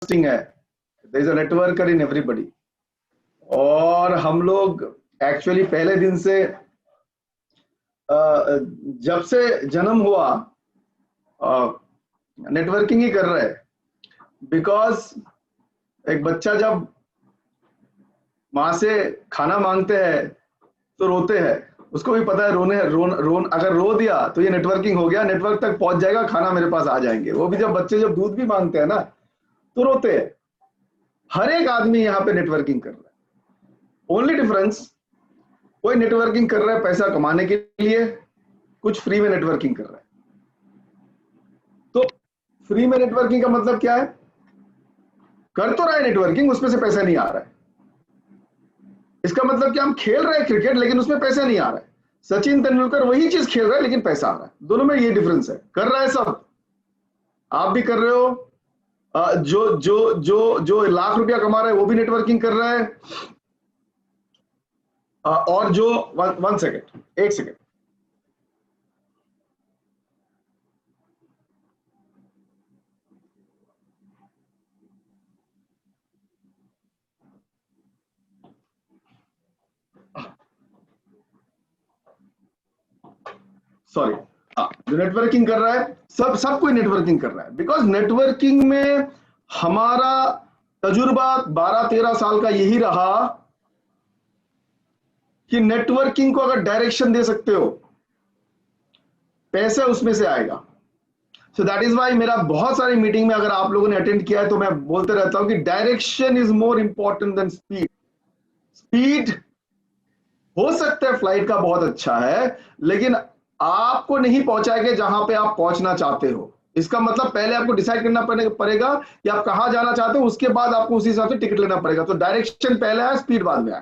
Interesting है, there is a networker in everybody. और हम लोग एक्चुअली पहले दिन से जब से जन्म हुआ नेटवर्किंग ही कर रहे हैं। बिकॉज एक बच्चा जब माँ से खाना मांगते हैं तो रोते हैं, उसको भी पता है रोन अगर रो दिया तो ये नेटवर्किंग हो गया, नेटवर्क तक पहुंच जाएगा, खाना मेरे पास आ जाएंगे। वो भी जब बच्चे जब दूध भी मांगते हैं ना तो रोते हैं। हर एक आदमी यहाँ पे नेटवर्किंग कर रहा है। ओनली डिफरेंस, कोई नेटवर्किंग कर रहा है पैसा कमाने के लिए, कुछ फ्री में नेटवर्किंग कर रहा है। तो फ्री में नेटवर्किंग का मतलब क्या है? कर तो रहा है नेटवर्किंग, उसमें से पैसा नहीं आ रहा है। इसका मतलब कि हम खेल रहे हैं क्रिकेट लेकिन उसमें पैसा नहीं आ रहा है। सचिन तेंदुलकर वही चीज खेल रहा है लेकिन पैसा आ रहा है। दोनों में ये डिफरेंस है। कर रहा है सब, आप भी कर रहे हो। जो जो जो जो लाख रुपया कमा रहा है वो भी नेटवर्किंग कर रहा है। और जो वन सेकेंड, एक सेकेंड, सॉरी। जो नेटवर्किंग कर रहा है, सब कोई नेटवर्किंग कर रहा है। बिकॉज नेटवर्किंग में हमारा तजुर्बा 12-13 साल का यही रहा कि नेटवर्किंग को अगर डायरेक्शन दे सकते हो, पैसा उसमें से आएगा। सो दैट इज वाई मेरा बहुत सारी मीटिंग में अगर आप लोगों ने अटेंड किया है तो मैं बोलते रहता हूं कि direction is more important than speed. Speed हो सकता है फ्लाइट का बहुत अच्छा है लेकिन आपको नहीं पहुंचाएगा जहां पे आप पहुंचना चाहते हो। इसका मतलब पहले आपको डिसाइड करना पड़ेगा कि आप कहां जाना चाहते हो, उसके बाद आपको उसी हिसाब से टिकट लेना पड़ेगा। तो डायरेक्शन पहले है, स्पीड बाद में है।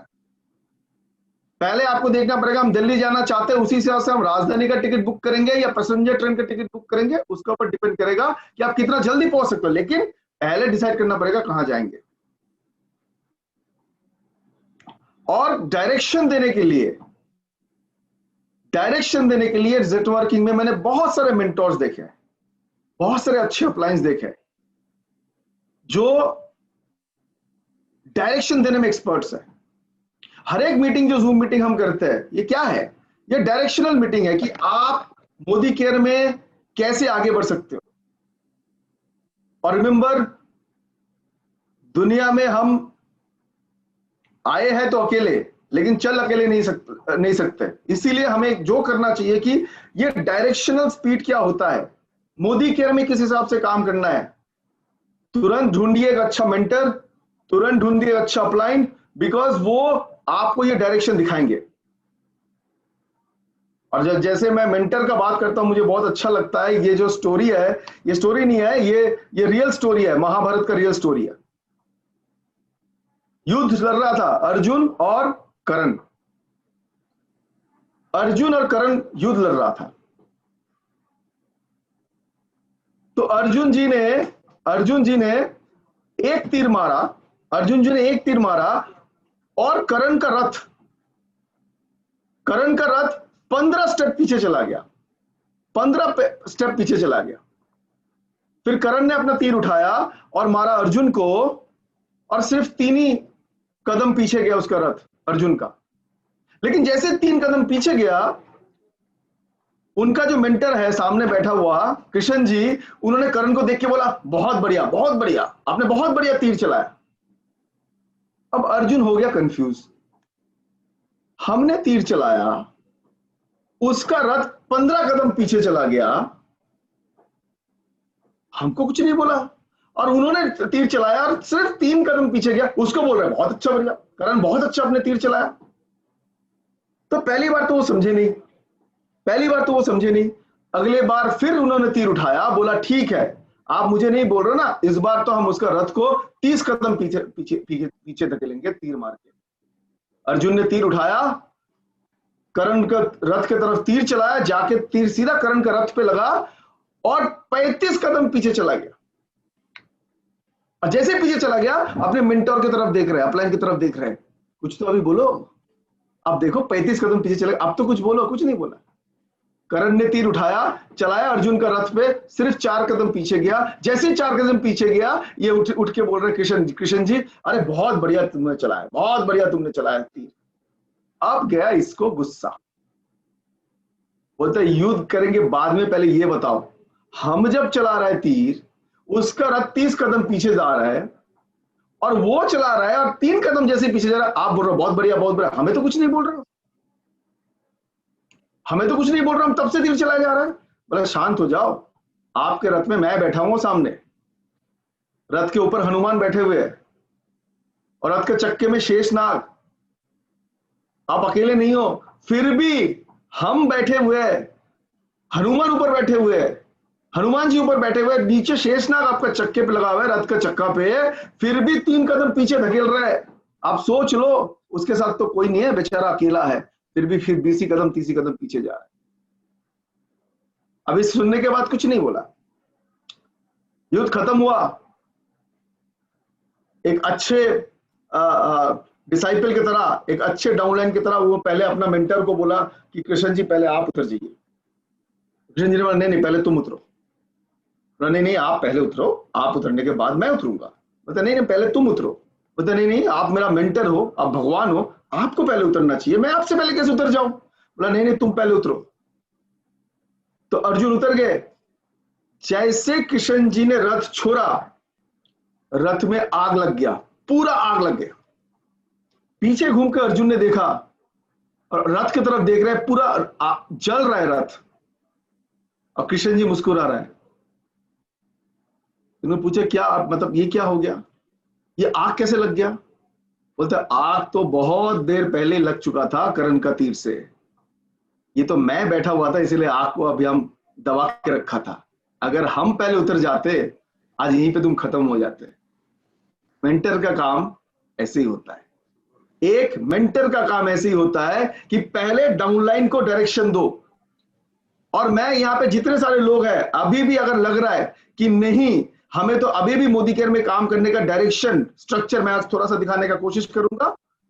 पहले आपको देखना पड़ेगा हम दिल्ली जाना चाहते हैं, उसी हिसाब से हम राजधानी का टिकट बुक करेंगे या पैसेंजर ट्रेन का टिकट बुक करेंगे, उसके ऊपर डिपेंड करेगा कि आप कितना जल्दी पहुंच सकते हो। लेकिन पहले डिसाइड करना पड़ेगा कहां जाएंगे। और डायरेक्शन देने के लिए नेटवर्किंग में मैंने बहुत सारे मेंटोर्स देखे हैं, बहुत सारे अच्छे अपलाइंस देखे हैं जो डायरेक्शन देने में एक्सपर्ट्स है। हर एक मीटिंग जो जूम मीटिंग हम करते हैं, ये क्या है? ये डायरेक्शनल मीटिंग है कि आप मोदी केयर में कैसे आगे बढ़ सकते हो। और रिमेंबर, दुनिया में हम आए हैं तो अकेले, लेकिन चल अकेले नहीं सकते। इसीलिए हमें जो करना चाहिए कि ये डायरेक्शनल स्पीड क्या होता है, मोदी केयर में किस हिसाब से काम करना है। तुरंत ढूंढिए एक अच्छा मेंटर, तुरंत ढूंढिए एक अच्छा अपलाइन, बिकॉज वो आपको ये डायरेक्शन दिखाएंगे। और जैसे मैं मेंटर का बात करता हूं, मुझे बहुत अच्छा लगता है। ये जो स्टोरी है, ये स्टोरी नहीं है, ये रियल स्टोरी है, महाभारत का रियल स्टोरी है। युद्ध लड़ रहा था अर्जुन और कर्ण। अर्जुन और कर्ण युद्ध लड़ रहा था। तो अर्जुन जी ने एक तीर मारा, और कर्ण का रथ 15 स्टेप पीछे चला गया। 15 स्टेप पीछे चला गया। फिर कर्ण ने अपना तीर उठाया और मारा अर्जुन को, और सिर्फ 3 ही कदम पीछे गया उसका रथ अर्जुन का। लेकिन जैसे 3 कदम पीछे गया, उनका जो मेंटर है सामने बैठा हुआ कृष्ण जी, उन्होंने कर्ण को देख के बोला, बहुत बढ़िया, आपने बहुत बढ़िया तीर चलाया। अब अर्जुन हो गया कंफ्यूज। हमने तीर चलाया, उसका रथ 15 कदम पीछे चला गया, हमको कुछ नहीं बोला, और उन्होंने तीर चलाया और सिर्फ 3 कदम पीछे गया, उसको बोल रहे बहुत अच्छा, बढ़िया करण, बहुत अच्छा आपने तीर चलाया। तो पहली बार तो वो समझे नहीं। अगले बार फिर उन्होंने तीर उठाया, बोला ठीक है, आप मुझे नहीं बोल रहे ना, इस बार तो हम उसका रथ को 30 कदम पीछे धकेलेंगे तीर मार के। अर्जुन ने तीर उठाया, कर्ण का रथ के तरफ तीर चलाया, जाके तीर सीधा कर्ण का रथ पे लगा और 35 कदम पीछे चला गया। और जैसे पीछे चला गया, अपने मेंटोर की तरफ देख रहे हैं, अपलाइन की तरफ देख रहे हैं, कुछ तो अभी बोलो। अब देखो 35 कदम पीछे चले, अब तो कुछ बोलो, कुछ नहीं बोला। कर्ण ने तीर उठाया, चलाया अर्जुन का रथ पे, सिर्फ 4 कदम पीछे गया। जैसे ही 4 कदम पीछे गया, ये उठ के बोल रहे कृष्ण जी, अरे बहुत बढ़िया तुमने चलाया, बहुत बढ़िया तुमने चलाया तीर। अब गया इसको गुस्सा, बोलते युद्ध करेंगे बाद में, पहले ये बताओ हम जब चला रहे तीर, उसका रथ 30 कदम पीछे जा रहा है और वो चला रहा है और 3 कदम जैसे पीछे जा रहा है, आप बोल रहे हो बहुत बढ़िया बहुत बढ़िया, हमें तो कुछ नहीं बोल रहे हो, हमें तो कुछ नहीं बोल रहा, हम तब से तीर चलाया जा रहा है। बोला शांत हो जाओ, आपके रथ में मैं बैठा हूं सामने, रथ के ऊपर हनुमान बैठे हुए हैं और रथ के चक्के में शेषनाग, आप अकेले नहीं हो, फिर भी हम बैठे हुए हैं, हनुमान ऊपर बैठे हुए हैं, हनुमान जी ऊपर बैठे हुए, नीचे शेषनाग आपका चक्के पे लगा हुआ है, रथ का चक्का पे, फिर भी 3 कदम पीछे धकेल रहा है। आप सोच लो, उसके साथ तो कोई नहीं है, बेचारा अकेला है, फिर 20 कदम 30 कदम पीछे जा रहा है। अब इस सुनने के बाद कुछ नहीं बोला, युद्ध खत्म हुआ। एक अच्छे डिसाइपल की तरह, एक अच्छे डाउनलाइन की तरह, वो पहले अपना मेंटर को बोला कि कृष्ण जी पहले आप उतर जाइए। कृष्ण जी ने बोला नहीं पहले तुम उतरो। नहीं नहीं आप पहले उतरो, आप उतरने के बाद मैं उतरूंगा। बोलता नहीं पहले तुम उतरो। बोलता नहीं आप मेरा मेंटर हो, आप भगवान हो, आपको पहले उतरना चाहिए, मैं आपसे पहले कैसे उतर जाऊं। बोला नहीं तुम पहले उतरो। तो अर्जुन उतर गए। जैसे कृष्ण जी ने रथ छोड़ा, रथ में आग लग गया, पूरा आग लग गया। पीछे घूमकर अर्जुन ने देखा और रथ की तरफ देख रहे हैं, पूरा जल रहा है रथ, और कृष्ण जी मुस्कुरा रहा है। उन्होंने पूछा क्या मतलब ये क्या हो गया, ये आग कैसे लग गया। बोलते आग तो बहुत देर पहले लग चुका था कर्ण का तीर से, ये तो मैं बैठा हुआ था इसलिए आग को अभी हम दबा के रखा था, अगर हम पहले उतर जाते आज यहीं पे तुम खत्म हो जाते। मेंटर का काम ऐसे ही होता है, एक मेंटर का काम ऐसे ही होता है कि पहले डाउनलाइन को डायरेक्शन दो। और मैं यहाँ पे जितने सारे लोग हैं, अभी भी अगर लग रहा है कि नहीं हमें तो अभी भी मोदी केयर में काम करने का डायरेक्शन स्ट्रक्चर, मैं आज थोड़ा सा दिखाने का कोशिश करूंगा,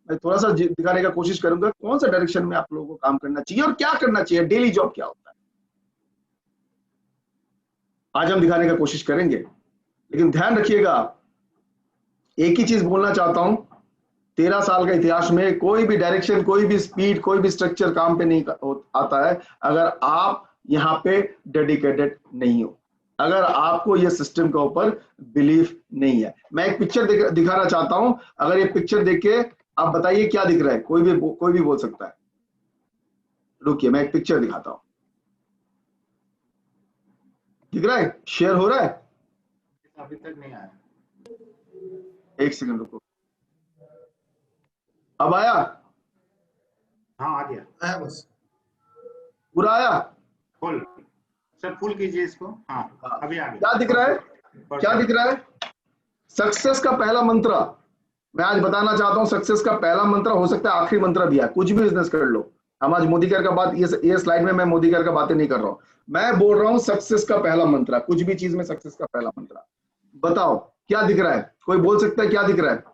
मैं थोड़ा सा दिखाने का कोशिश करूंगा कौन सा डायरेक्शन में आप लोगों को काम करना चाहिए और क्या करना चाहिए, डेली जॉब क्या होता है, आज हम दिखाने का कोशिश करेंगे। लेकिन ध्यान रखिएगा, एक ही चीज बोलना चाहता हूं, 13 साल का इतिहास में कोई भी डायरेक्शन, कोई भी स्पीड, कोई भी स्ट्रक्चर काम पे नहीं आता है अगर आप यहाँ पे डेडिकेटेड नहीं हो, अगर आपको ये सिस्टम के ऊपर बिलीफ नहीं है। मैं एक पिक्चर दिखाना चाहता हूं, अगर ये पिक्चर देख के आप बताइए क्या दिख रहा है, कोई भी बोल सकता है। रुकिए मैं एक पिक्चर दिखाता हूं, दिख रहा है, शेयर हो रहा है, अभी तक नहीं आया, एक सेकंड रुको, अब आया, हाँ आ गया, आया बस, पूरा आया, फुल सर, फुल कीजिए इसको, हाँ अभी आ गया। क्या दिख रहा है, क्या दिख रहा है, सक्सेस का पहला मंत्र मैं आज बताना चाहता हूं। सक्सेस का पहला मंत्र हो सकता है आखिरी मंत्र भी है, कुछ भी बिजनेस कर लो। हम आज मोदी केयर का बात, ये स्लाइड में मैं मोदी केयर का बातें नहीं कर रहा हूं, मैं बोल रहा हूं सक्सेस का पहला मंत्र, कुछ भी चीज में सक्सेस का पहला मंत्र। बताओ क्या दिख रहा है, कोई बोल सकता है क्या दिख रहा है।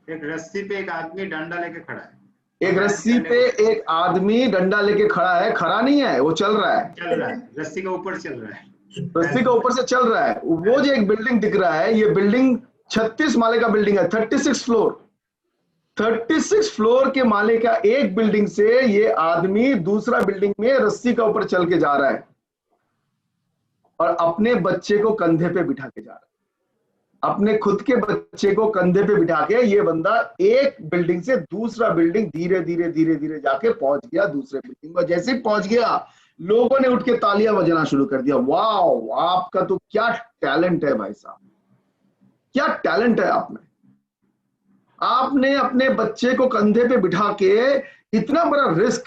एक रस्सी पे एक आदमी डंडा लेके खड़ा है, एक रस्सी पे एक आदमी डंडा लेके खड़ा है, खड़ा नहीं है, वो चल रहा है, चल रहा है, रस्सी के ऊपर चल रहा है, रस्सी के ऊपर से चल रहा है। वो जो एक बिल्डिंग दिख रहा है, ये बिल्डिंग 36 माले का बिल्डिंग है, 36 फ्लोर, 36 फ्लोर के माले का एक बिल्डिंग से ये आदमी दूसरा बिल्डिंग में रस्सी का ऊपर चल के जा रहा है और अपने बच्चे को कंधे पे बिठा के जा रहा है, अपने खुद के बच्चे को कंधे पे बिठा के ये बंदा एक बिल्डिंग से दूसरा बिल्डिंग धीरे धीरे धीरे धीरे जाके पहुंच गया दूसरे बिल्डिंग में। जैसे ही पहुंच गया, लोगों ने उठ के तालियां बजाना शुरू कर दिया। वाह, आपका तो क्या टैलेंट है भाई साहब, क्या टैलेंट है आप में, आपने अपने बच्चे को कंधे पे बिठा के इतना बड़ा रिस्क,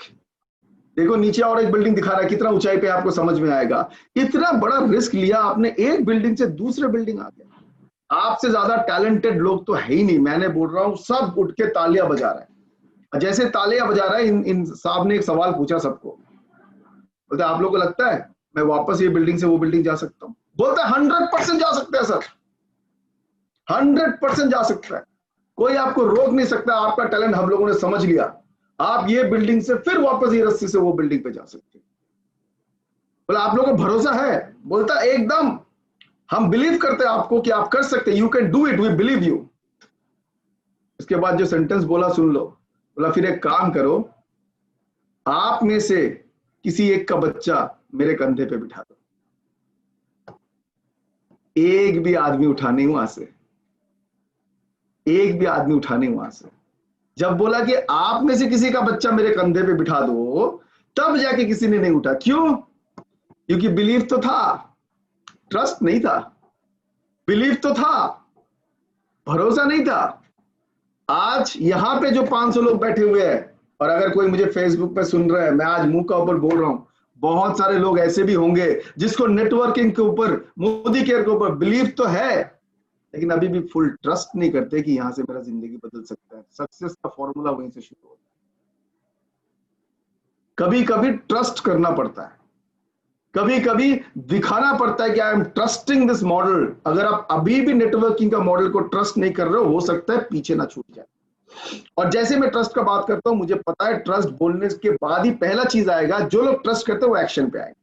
देखो नीचे और एक बिल्डिंग दिखा रहा है, कितना ऊंचाई पे आपको समझ में आएगा, इतना बड़ा रिस्क लिया आपने, एक बिल्डिंग से दूसरे बिल्डिंग आ गया। आपसे ज्यादा टैलेंटेड लोग तो है ही नहीं, मैंने बोल रहा हूं, सब उठ के तालियां बजा रहे हैं। जैसे तालियां बजा रहा है, इन साहब ने एक सवाल पूछा सबको, बोलते आप लोगों को लगता है मैं वापस ये बिल्डिंग से वो बिल्डिंग जा सकता हूं। बोलते 100% जा सकते हैं सर, 100% जा सकता है, कोई आपको रोक नहीं सकता, आपका टैलेंट हम लोगों ने समझ लिया, आप ये बिल्डिंग से फिर वापस ये रस्सी से वो बिल्डिंग पे जा सकते हैं। बोला आप लोगों को भरोसा है? बोलता एकदम, हम बिलीव करते हैं आपको कि आप कर सकते, you can do it, we believe you. इसके बाद जो सेंटेंस बोला सुन लो। बोला फिर एक काम करो, आप में से किसी एक का बच्चा मेरे कंधे पे बिठा दो। एक भी आदमी उठा नहीं वहां से, एक भी आदमी उठा नहीं वहां से। जब बोला कि आप में से किसी का बच्चा मेरे कंधे पे बिठा दो, तब जाके किसी ने नहीं उठा। क्यों? क्योंकि बिलीव तो था, ट्रस्ट नहीं था। बिलीव तो था, भरोसा नहीं था। आज यहां पे जो 500 लोग बैठे हुए हैं, और अगर कोई मुझे फेसबुक पे सुन रहा है, मैं आज मुंह का ऊपर बोल रहा हूं, बहुत सारे लोग ऐसे भी होंगे जिसको नेटवर्किंग के ऊपर, मोदी केयर के ऊपर बिलीव तो है, लेकिन अभी भी फुल ट्रस्ट नहीं करते कि यहां से मेरा जिंदगी बदल सकता है। सक्सेस का फॉर्मूला वहीं से शुरू होता है। कभी कभी ट्रस्ट करना पड़ता है, कभी कभी दिखाना पड़ता है कि I am trusting this model. अगर आप अभी भी नेटवर्किंग का मॉडल को ट्रस्ट नहीं कर रहे हो सकता है पीछे ना छूट जाए। और जैसे मैं ट्रस्ट का बात करता हूं, मुझे पता है ट्रस्ट बोलने के बाद ही पहला चीज आएगा, जो लोग ट्रस्ट करते हैं वो एक्शन पे आएंगे।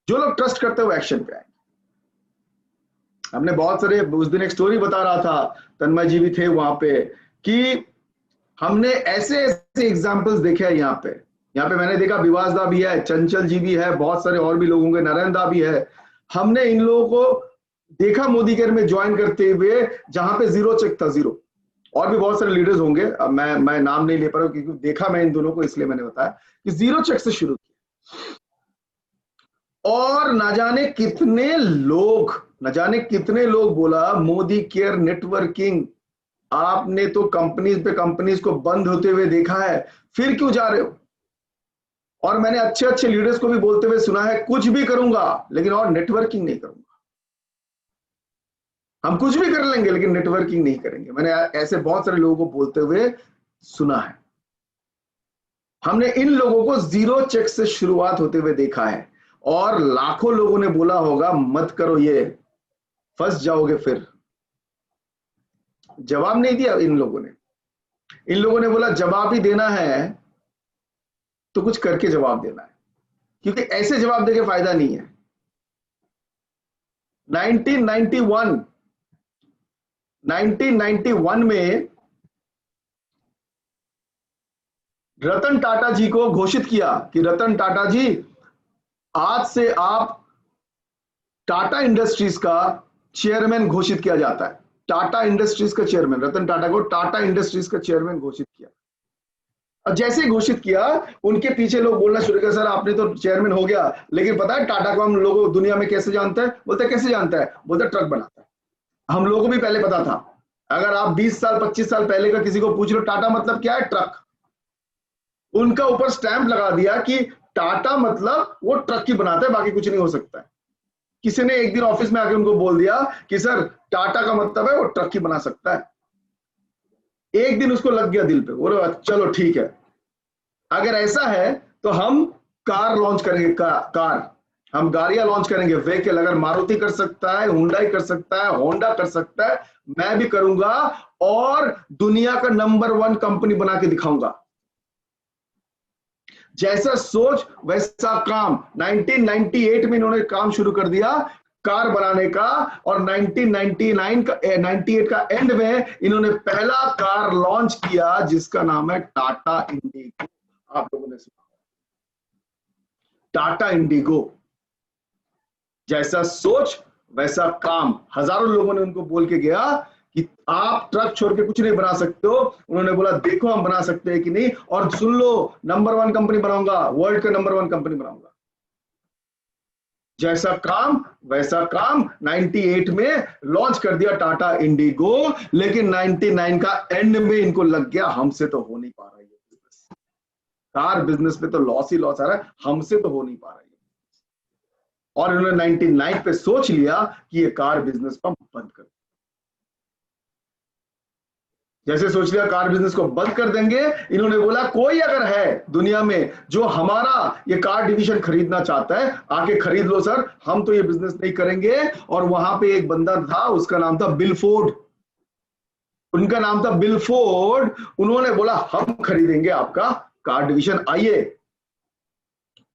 जो लोग ट्रस्ट करते हैं वो एक्शन पे आएंगे। हमने बहुत सारे, उस दिन एक स्टोरी बता रहा था, तन्मय जी भी थे वहां पे, कि हमने ऐसे ऐसे एग्जाम्पल्स देखे हैं यहाँ पे। यहाँ पे मैंने देखा विवास दा भी है, चंचल जी भी है, बहुत सारे और भी लोग होंगे, नरेंद्र दा भी है। हमने इन लोगों को देखा मोदी केयर में ज्वाइन करते हुए, जहां पे जीरो चेक था, जीरो। और भी बहुत सारे लीडर्स होंगे, अब मैं नाम नहीं ले पा रहा हूं क्योंकि देखा मैं इन दोनों को, इसलिए मैंने बताया कि जीरो चेक से शुरू किया। और न जाने कितने लोग बोला मोदी केयर नेटवर्किंग, आपने तो कंपनीज पे कंपनीज को बंद होते हुए देखा है, फिर क्यों जा रहे हो? और मैंने अच्छे अच्छे लीडर्स को भी बोलते हुए सुना है, कुछ भी करूंगा लेकिन और नेटवर्किंग नहीं करूंगा। हम कुछ भी कर लेंगे लेकिन नेटवर्किंग नहीं करेंगे। मैंने ऐसे बहुत सारे लोगों को बोलते हुए सुना है। हमने इन लोगों को जीरो चेक से शुरुआत होते हुए देखा है, और लाखों लोगों ने बोला होगा मत करो ये, फंस जाओगे। फिर जवाब नहीं दिया इन लोगों ने। इन लोगों ने बोला जवाब ही देना है तो कुछ करके जवाब देना है, क्योंकि ऐसे जवाब देके फायदा नहीं है। 1991 में रतन टाटा जी को घोषित किया कि रतन टाटा जी, आज से आप टाटा इंडस्ट्रीज का चेयरमैन घोषित किया जाता है। टाटा इंडस्ट्रीज का चेयरमैन, रतन टाटा को टाटा इंडस्ट्रीज का चेयरमैन घोषित किया। और जैसे ही घोषित किया, उनके पीछे लोग बोलना शुरू किया, सर आपने तो चेयरमैन हो गया, लेकिन पता है टाटा को हम लोगों दुनिया में कैसे जानते हैं? बोलते कैसे जानता है? बोलते ट्रक बनाता है। हम लोगों को भी पहले पता था। अगर आप 20 साल 25 साल पहले का किसी को पूछ लो टाटा मतलब क्या है, ट्रक, उनका ऊपर स्टैंप लगा दिया कि टाटा मतलब वो ट्रक ही बनाता है, बाकी कुछ नहीं हो सकता है। किसी ने एक दिन ऑफिस में आके उनको बोल दिया कि सर टाटा का मतलब है वो ट्रक ही बना सकता है। एक दिन उसको लग गया दिल पे, बोले चलो ठीक है, अगर ऐसा है तो हम कार लॉन्च करेंगे। कार हम गाड़ियां लॉन्च करेंगे, व्हीकल। अगर मारुति कर सकता है, हुंडई कर सकता है, होंडा कर सकता है, मैं भी करूंगा, और दुनिया का नंबर 1 कंपनी बना के दिखाऊंगा। जैसा सोच वैसा काम। 1998 में इन्होंने काम शुरू कर दिया कार बनाने का, और 1998 का एंड में इन्होंने पहला कार लॉन्च किया जिसका नाम है टाटा इंडिगो। आप लोगों ने सुना, टाटा इंडिगो। जैसा सोच वैसा काम। हजारों लोगों ने उनको बोल के गया कि आप ट्रक छोड़ के कुछ नहीं बना सकते हो। उन्होंने बोला देखो हम बना सकते हैं कि नहीं, और सुन लो, नंबर 1 कंपनी बनाऊंगा, वर्ल्ड का नंबर 1 कंपनी बनाऊंगा। जैसा काम वैसा काम। 98 में लॉन्च कर दिया टाटा इंडिगो, लेकिन 99 का एंड में इनको लग गया हमसे तो हो नहीं पा रहा है ये बिजनेस। कार बिजनेस में तो लॉस ही लॉस आ रहा है, हमसे तो हो नहीं पा रहा है। और इन्होंने 99 पे सोच लिया कि ये कार बिजनेस को बंद कर, जैसे सोच लिया कार बिजनेस को बंद कर देंगे, इन्होंने बोला कोई अगर है दुनिया में जो हमारा ये कार डिवीजन खरीदना चाहता है, आके खरीद लो सर, हम तो ये बिजनेस नहीं करेंगे। और वहां पे एक बंदा था, उसका नाम था बिल फोर्ड। उनका नाम था बिल फोर्ड। उन्होंने बोला हम खरीदेंगे आपका कार डिवीजन, आइए।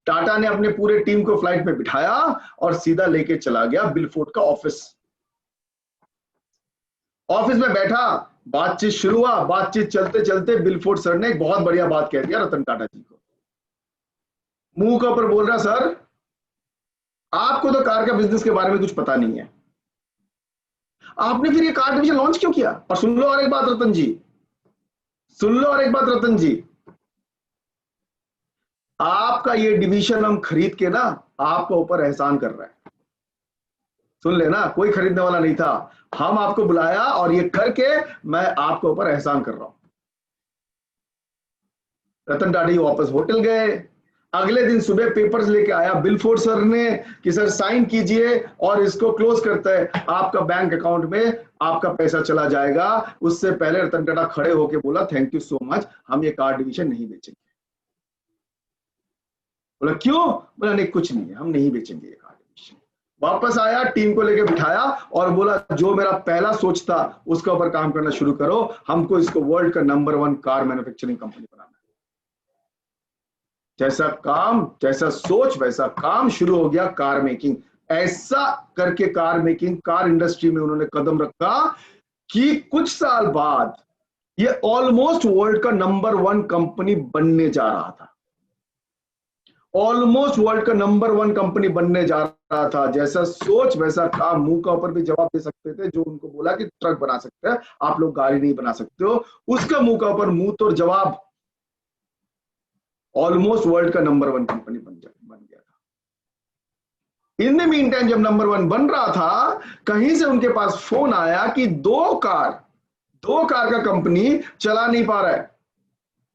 टाटा ने अपने पूरे टीम को फ्लाइट में बिठाया और सीधा लेके चला गया बिलफोर्ड का ऑफिस। ऑफिस में बैठा, बातचीत शुरू हुआ, बातचीत चलते चलते बिलफोर्ड सर ने एक बहुत बढ़िया बात कह दिया रतन टाटा जी को। मुंह के ऊपर बोल रहा, सर आपको तो कार का बिजनेस के बारे में कुछ पता नहीं है, आपने फिर ये कार डिवीजन लॉन्च क्यों किया? और सुन लो और एक बात रतन जी, सुन लो और एक बात रतन जी, आपका ये डिवीजन हम खरीद के ना आपके ऊपर एहसान कर रहा है। सुन लेना, कोई खरीदने वाला नहीं था, हम आपको बुलाया और ये करके मैं आपके ऊपर एहसान कर रहा हूं। रतन टाटा जी वापस होटल गए। अगले दिन सुबह पेपर्स लेके आया बिलफोर्ड सर ने कि सर साइन कीजिए और इसको क्लोज करता है, आपका बैंक अकाउंट में आपका पैसा चला जाएगा। उससे पहले रतन टाटा खड़े होके बोला, थैंक यू सो मच, हम ये कार डिवीजन नहीं बेचेंगे। बोला क्यों? बोला नहीं कुछ नहीं है, हम नहीं बेचेंगे ये कार डिवीजन। वापस आया, टीम को लेके बिठाया और बोला जो मेरा पहला सोच था उसके ऊपर काम करना शुरू करो, हमको इसको वर्ल्ड का नंबर 1 कार मैन्युफैक्चरिंग कंपनी बनाना है। जैसा काम, जैसा सोच वैसा काम, शुरू हो गया कार मेकिंग। ऐसा करके कार मेकिंग, कार इंडस्ट्री में उन्होंने कदम रखा कि कुछ साल बाद ये ऑलमोस्ट वर्ल्ड का नंबर 1 कंपनी बनने जा रहा था। ऑलमोस्ट वर्ल्ड का नंबर 1 कंपनी बनने जा रहा था। जैसा सोच वैसा काम। मुंह का ऊपर भी जवाब दे सकते थे, जो उनको बोला कि ट्रक बना सकते हैं आप लोग, गाड़ी नहीं बना सकते हो, उसका मुंह का ऊपर मुंह तोड़ जवाब। ऑलमोस्ट वर्ल्ड का नंबर 1 कंपनी बन गया था। इन द मीन टाइम जब नंबर 1 बन रहा था, कहीं से उनके पास फोन आया कि दो कार का कंपनी चला नहीं पा रहा है।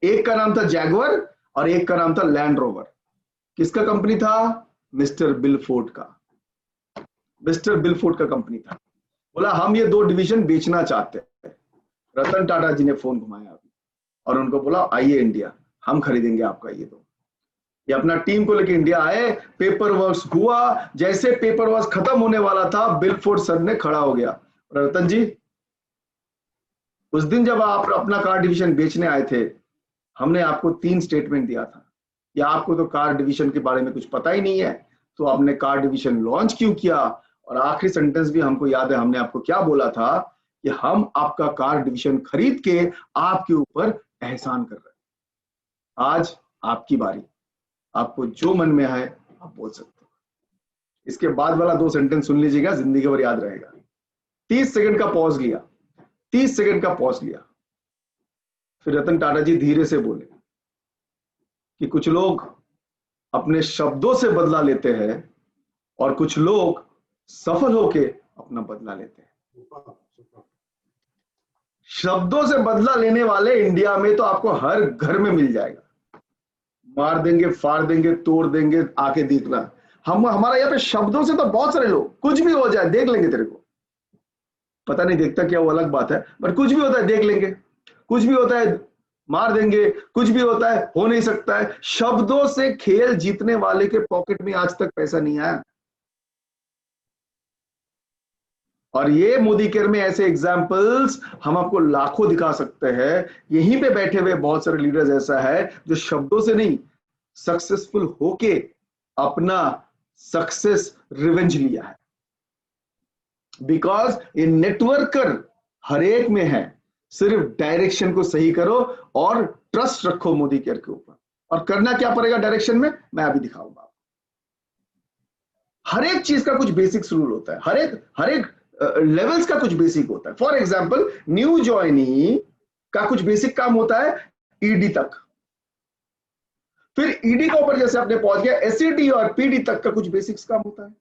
एक का नाम था जैगुआर और एक का नाम था लैंड रोवर। किसका कंपनी था? मिस्टर बिलफोर्ड का। मिस्टर बिलफोर्ड का कंपनी था। बोला हम ये 2 डिवीजन बेचना चाहते हैं। रतन टाटा जी ने फोन घुमाया अभी और उनको बोला आइए इंडिया, हम खरीदेंगे आपका ये 2। ये अपना टीम को लेकर इंडिया आए, पेपर वर्क हुआ। जैसे पेपर वर्क खत्म होने वाला था, बिलफोर्ड सर ने खड़ा हो गया, रतन जी उस दिन जब आप अपना कार डिवीजन बेचने आए थे, हमने आपको 3 स्टेटमेंट दिया था कि आपको तो कार डिवीजन के बारे में कुछ पता ही नहीं है, तो आपने कार डिवीजन लॉन्च क्यों किया? और आखिरी सेंटेंस भी हमको याद है, हमने आपको क्या बोला था कि हम आपका कार डिवीजन खरीद के आपके ऊपर एहसान कर रहे हैं। आज आपकी बारी, आपको जो मन में आए आप बोल सकते हो। इसके बाद वाला 2 सेंटेंस सुन लीजिएगा, जिंदगी भर याद रहेगा। 30 सेकंड का पॉज लिया, 30 सेकंड का पॉज लिया, फिर रतन टाटा जी धीरे से बोले कि कुछ लोग अपने शब्दों से बदला लेते हैं और कुछ लोग सफल होके अपना बदला लेते हैं। शब्दों से बदला लेने वाले इंडिया में तो आपको हर घर में मिल जाएगा। मार देंगे, फाड़ देंगे, तोड़ देंगे, आके देखना। हमारा यहाँ पे शब्दों से तो बहुत सारे लोग, कुछ भी हो जाए देख लेंगे तेरे को, पता नहीं देखता क्या वो अलग बात है, बट कुछ भी होता है देख लेंगे, कुछ भी होता है मार देंगे, कुछ भी होता है हो नहीं सकता है। शब्दों से खेल जीतने वाले के पॉकेट में आज तक पैसा नहीं आया। और ये मोदी केयर में ऐसे एग्जाम्पल्स हम आपको लाखों दिखा सकते हैं। यहीं पे बैठे हुए बहुत सारे लीडर्स ऐसा है जो शब्दों से नहीं, सक्सेसफुल होके अपना सक्सेस रिवेंज लिया है। बिकॉज ये नेटवर्कर हर एक में है, सिर्फ डायरेक्शन को सही करो और ट्रस्ट रखो मोदी केयर के ऊपर। और करना क्या पड़ेगा डायरेक्शन में, मैं अभी दिखाऊंगा। हर एक चीज का कुछ बेसिक्स रूल होता है, हर एक लेवल्स का कुछ बेसिक होता है। फॉर एग्जाम्पल न्यू ज्वाइनी का कुछ बेसिक काम होता है ईडी तक, फिर ईडी के ऊपर जैसे आपने पहुंच गया एसईडी और पीडी तक का कुछ बेसिक्स काम होता है,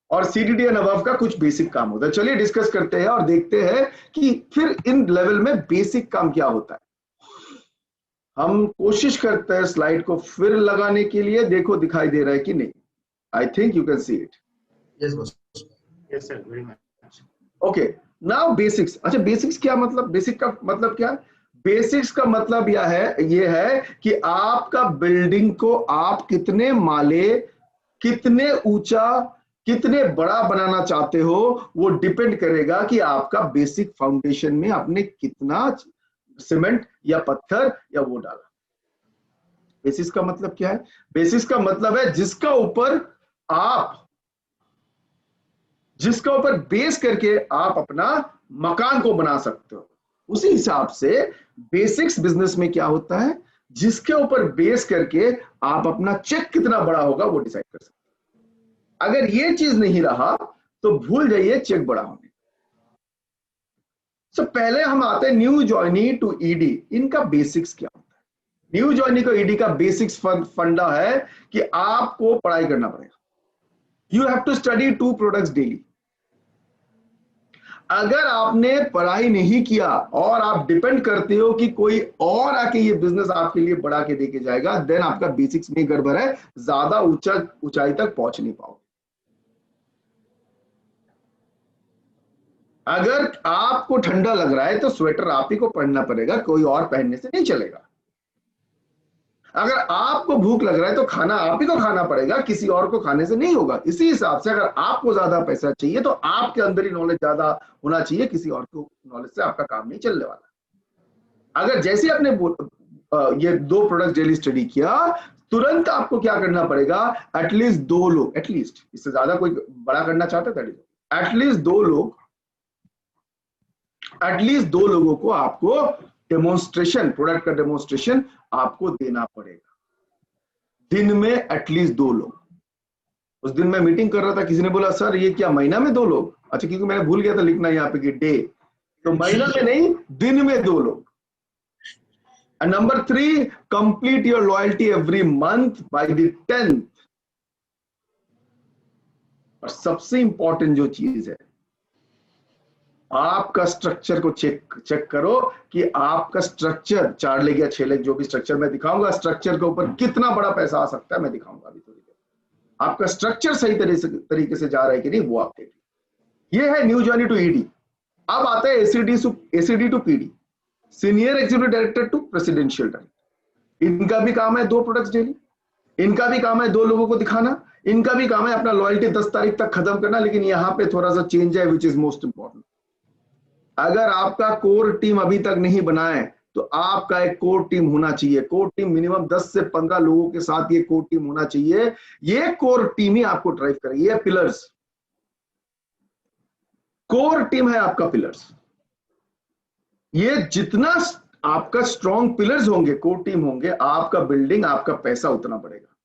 और सीडीडी एंड अबव का कुछ बेसिक काम होता है। चलिए डिस्कस करते हैं और देखते हैं कि फिर इन लेवल में बेसिक काम क्या होता है। हम कोशिश करते हैं स्लाइड को फिर लगाने के लिए, देखो दिखाई दे रहा है कि नहीं। I think you can see it. Yes sir, very much. Okay, now basics. अच्छा बेसिक्स क्या मतलब, बेसिक का मतलब क्या? बेसिक्स का मतलब ये है कि आपका बिल्डिंग को आप कितने माले, कितने ऊंचा, कितने बड़ा बनाना चाहते हो, वो डिपेंड करेगा कि आपका बेसिक फाउंडेशन में आपने कितना सीमेंट या पत्थर या वो डाला। बेसिस का मतलब क्या है? बेसिस का मतलब है जिसका ऊपर बेस करके आप अपना मकान को बना सकते हो। उसी हिसाब से बेसिक्स बिजनेस में क्या होता है, जिसके ऊपर बेस करके आप अपना चेक कितना बड़ा होगा वो डिसाइड कर सकते हो। अगर ये चीज नहीं रहा तो भूल जाइए चेक बड़ा होने। तो पहले हम आते हैं न्यू जॉइनी टू ईडी, इनका बेसिक्स क्या होता है? न्यू जॉइनी को ईडी का बेसिक्स फंडा है कि आपको पढ़ाई करना पड़ेगा। You have to study 2 products daily. अगर आपने पढ़ाई नहीं किया और आप डिपेंड करते हो कि कोई और आके ये बिजनेस आपके लिए बढ़ा के देके जाएगा, देन आपका बेसिक्स में गड़बड़ है, ज्यादा ऊंचाई तक पहुंच नहीं पाओगे। अगर आपको ठंडा लग रहा है तो स्वेटर आप ही को पहनना पड़ेगा, कोई और पहनने से नहीं चलेगा। अगर आपको भूख लग रहा है तो खाना आप ही को खाना पड़ेगा, किसी और को खाने से नहीं होगा। इसी हिसाब से अगर आपको ज्यादा पैसा चाहिए तो आपके अंदर ही नॉलेज ज्यादा होना चाहिए, किसी और को नॉलेज से आपका काम नहीं चलने वाला। अगर जैसे आपने ये 2 प्रोडक्ट डेली स्टडी किया, तुरंत आपको क्या करना पड़ेगा, एटलीस्ट 2 लोग, एटलीस्ट, इससे ज्यादा कोई बड़ा करना चाहता है, एटलीस्ट 2 लोगों को आपको डेमोन्स्ट्रेशन, प्रोडक्ट का डेमोन्स्ट्रेशन आपको देना पड़ेगा दिन में, एटलीस्ट 2 लोग। उस दिन मैं मीटिंग कर रहा था, किसी ने बोला सर ये क्या महीना में 2 लोग? अच्छा, क्योंकि मैंने भूल गया था लिखना यहाँ पे कि डे, तो महीना में नहीं, दिन में 2 लोग। And number 3, complete your loyalty every month by the 10th। और सबसे इंपॉर्टेंट जो चीज है, आपका स्ट्रक्चर को चेक करो कि आपका स्ट्रक्चर 4 लेग या 6 लेग, जो भी स्ट्रक्चर मैं दिखाऊंगा, स्ट्रक्चर के ऊपर कितना बड़ा पैसा आ सकता है मैं दिखाऊंगा अभी थोड़ी देर। आपका स्ट्रक्चर सही तरीके से जा रहा है कि नहीं वो आप देखिए। ये है न्यू जर्नी टू ईडी। अब आता है ACD to PD, senior executive director to presidential director. इनका भी काम है 2 प्रोडक्ट्स डेली, इनका भी काम है 2 लोगों को दिखाना, इनका भी काम है अपना लॉयल्टी 10 तारीख तक खत्म करना। लेकिन यहां पे थोड़ा सा चेंज है विच इज मोस्ट इंपॉर्टेंट। अगर आपका कोर टीम अभी तक नहीं बना है तो आपका एक कोर टीम होना चाहिए। कोर टीम मिनिमम 10 से 15 लोगों के साथ ये कोर टीम होना चाहिए। ये कोर टीम ही आपको ड्राइव करेगी। ये पिलर्स, कोर टीम है आपका पिलर्स। ये जितना आपका स्ट्रॉन्ग पिलर्स होंगे, कोर टीम होंगे, आपका बिल्डिंग, आपका पैसा उतना बढ़ेगा।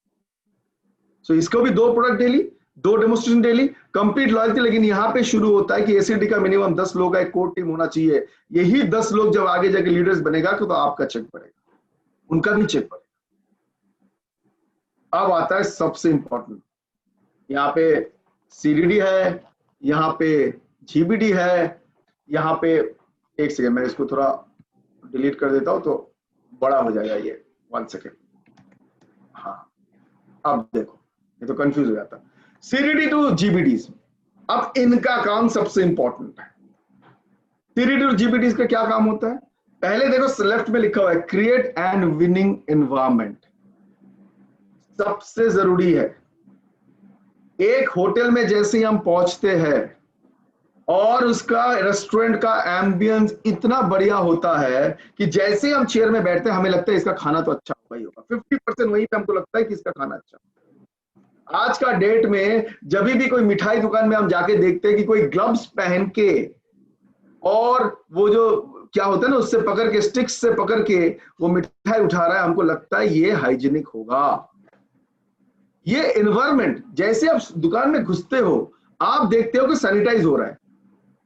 सो इसको भी 2 product daily, 2 demonstration daily, complete loyalty. लेकिन यहां पे शुरू होता है कि एसीडी का मिनिमम 10 लोग का एक कोर टीम होना चाहिए। यही 10 लोग जब आगे जाके लीडर्स बनेगा तो आपका चेक बढ़ेगा, उनका भी चेक बढ़ेगा। अब आता है सबसे इंपॉर्टेंट, यहाँ पे सीडीडी है, यहाँ पे जीबीडी है, यहाँ पे, एक सेकेंड मैं इसको थोड़ा डिलीट कर देता हूं तो बड़ा हो जाएगा ये, 1 सेकेंड। हाँ, अब देखो ये तो कंफ्यूज हो जाता। सीडीडी टू जीबीडीज, अब इनका काम सबसे इंपॉर्टेंट है। सीडीडी टू जीबीडीज का क्या काम होता है? पहले देखो लेफ्ट में लिखा हुआ है क्रिएट एंड विनिंग एनवायरनमेंट, सबसे जरूरी है। एक होटल में जैसे ही हम पहुंचते हैं और उसका रेस्टोरेंट का एम्बियंस इतना बढ़िया होता है कि जैसे ही हम चेयर में बैठते हैं हमें लगता है इसका खाना तो अच्छा होगा ही होगा। 50% वहीं पे हमको लगता है कि इसका खाना अच्छा होगा। आज का डेट में जब भी कोई मिठाई दुकान में हम जाके देखते हैं कि कोई ग्लव्स पहन के और वो जो क्या होता है ना, उससे पकड़ के, स्टिक्स से पकड़ के वो मिठाई उठा रहा है, हमको लगता है ये हाइजीनिक होगा। ये एनवायरनमेंट, जैसे आप दुकान में घुसते हो आप देखते हो कि सैनिटाइज हो रहा है,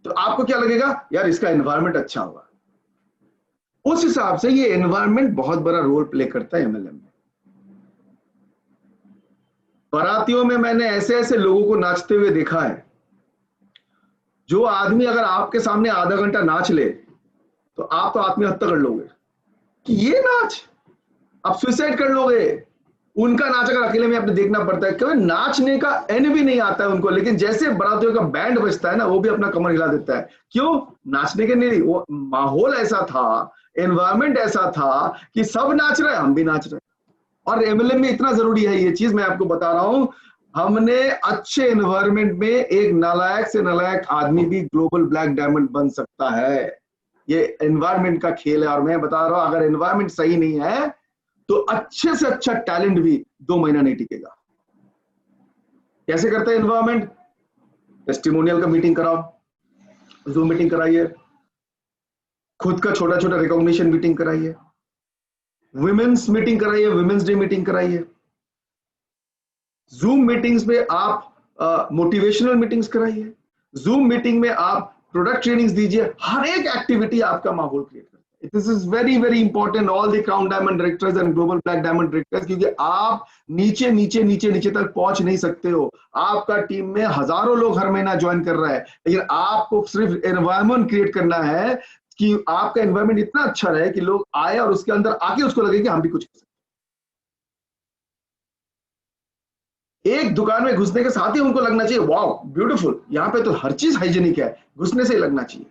तो आपको क्या लगेगा, यार इसका एनवायरनमेंट अच्छा होगा। उस हिसाब से ये एनवायरनमेंट बहुत बड़ा रोल प्ले करता है एमएलएम में। बारातियों में मैंने ऐसे ऐसे लोगों को नाचते हुए देखा है, जो आदमी अगर आपके सामने आधा घंटा नाच ले तो आप तो आत्महत्या कर लोगे कि ये नाच, आप सुसाइड कर लोगे। उनका नाच अगर अकेले में आपने देखना पड़ता है, क्योंकि नाचने का एन भी नहीं आता है उनको, लेकिन जैसे बारातियों का बैंड बजता है ना, वो भी अपना कमर हिला देता है। क्यों? नाचने के नहीं, वो माहौल ऐसा था, एनवायरनमेंट ऐसा था कि सब नाच रहे हैं, हम भी नाच रहे हैं। और एमएलएम में इतना जरूरी है ये चीज, मैं आपको बता रहा हूं, हमने अच्छे एनवायरनमेंट में एक नालायक से नालायक आदमी भी ग्लोबल ब्लैक डायमंड बन सकता है। ये एनवायरनमेंट का खेल है। और मैं बता रहा हूं, अगर एनवायरनमेंट सही नहीं है तो अच्छे से अच्छा टैलेंट भी 2 महीना नहीं टिकेगा। कैसे करते हैं एनवायरमेंट? टेस्टिमोनियल का मीटिंग कराओ, जूम मीटिंग कराइए, खुद का छोटा छोटा रिकॉग्निशन मीटिंग कराइए, विमेंस मीटिंग कराइए, विमेंस डे मीटिंग कराइए, जूम मीटिंग्स में आप मोटिवेशनल मीटिंग्स कराइए, जूम मीटिंग में आप प्रोडक्ट ट्रेनिंग्स दीजिए। हर एक एक्टिविटी आपका माहौल क्रिएट करता है। This is very very important all the crown diamond directors and global black diamond directors, क्योंकि आप नीचे नीचे नीचे नीचे तक पहुंच नहीं सकते हो। आपका टीम में हजारों लोग हर महीना ज्वाइन कर रहा है, लेकिन आपको सिर्फ एनवायरमेंट क्रिएट करना है कि आपका एनवायरमेंट इतना अच्छा रहे कि लोग आए और उसके अंदर आके उसको लगे कि हम भी कुछ कर सकते। एक दुकान में घुसने के साथ ही उनको लगना चाहिए वाओ ब्यूटीफुल, यहाँ पे तो हर चीज हाइजीनिक है, घुसने से ही लगना चाहिए।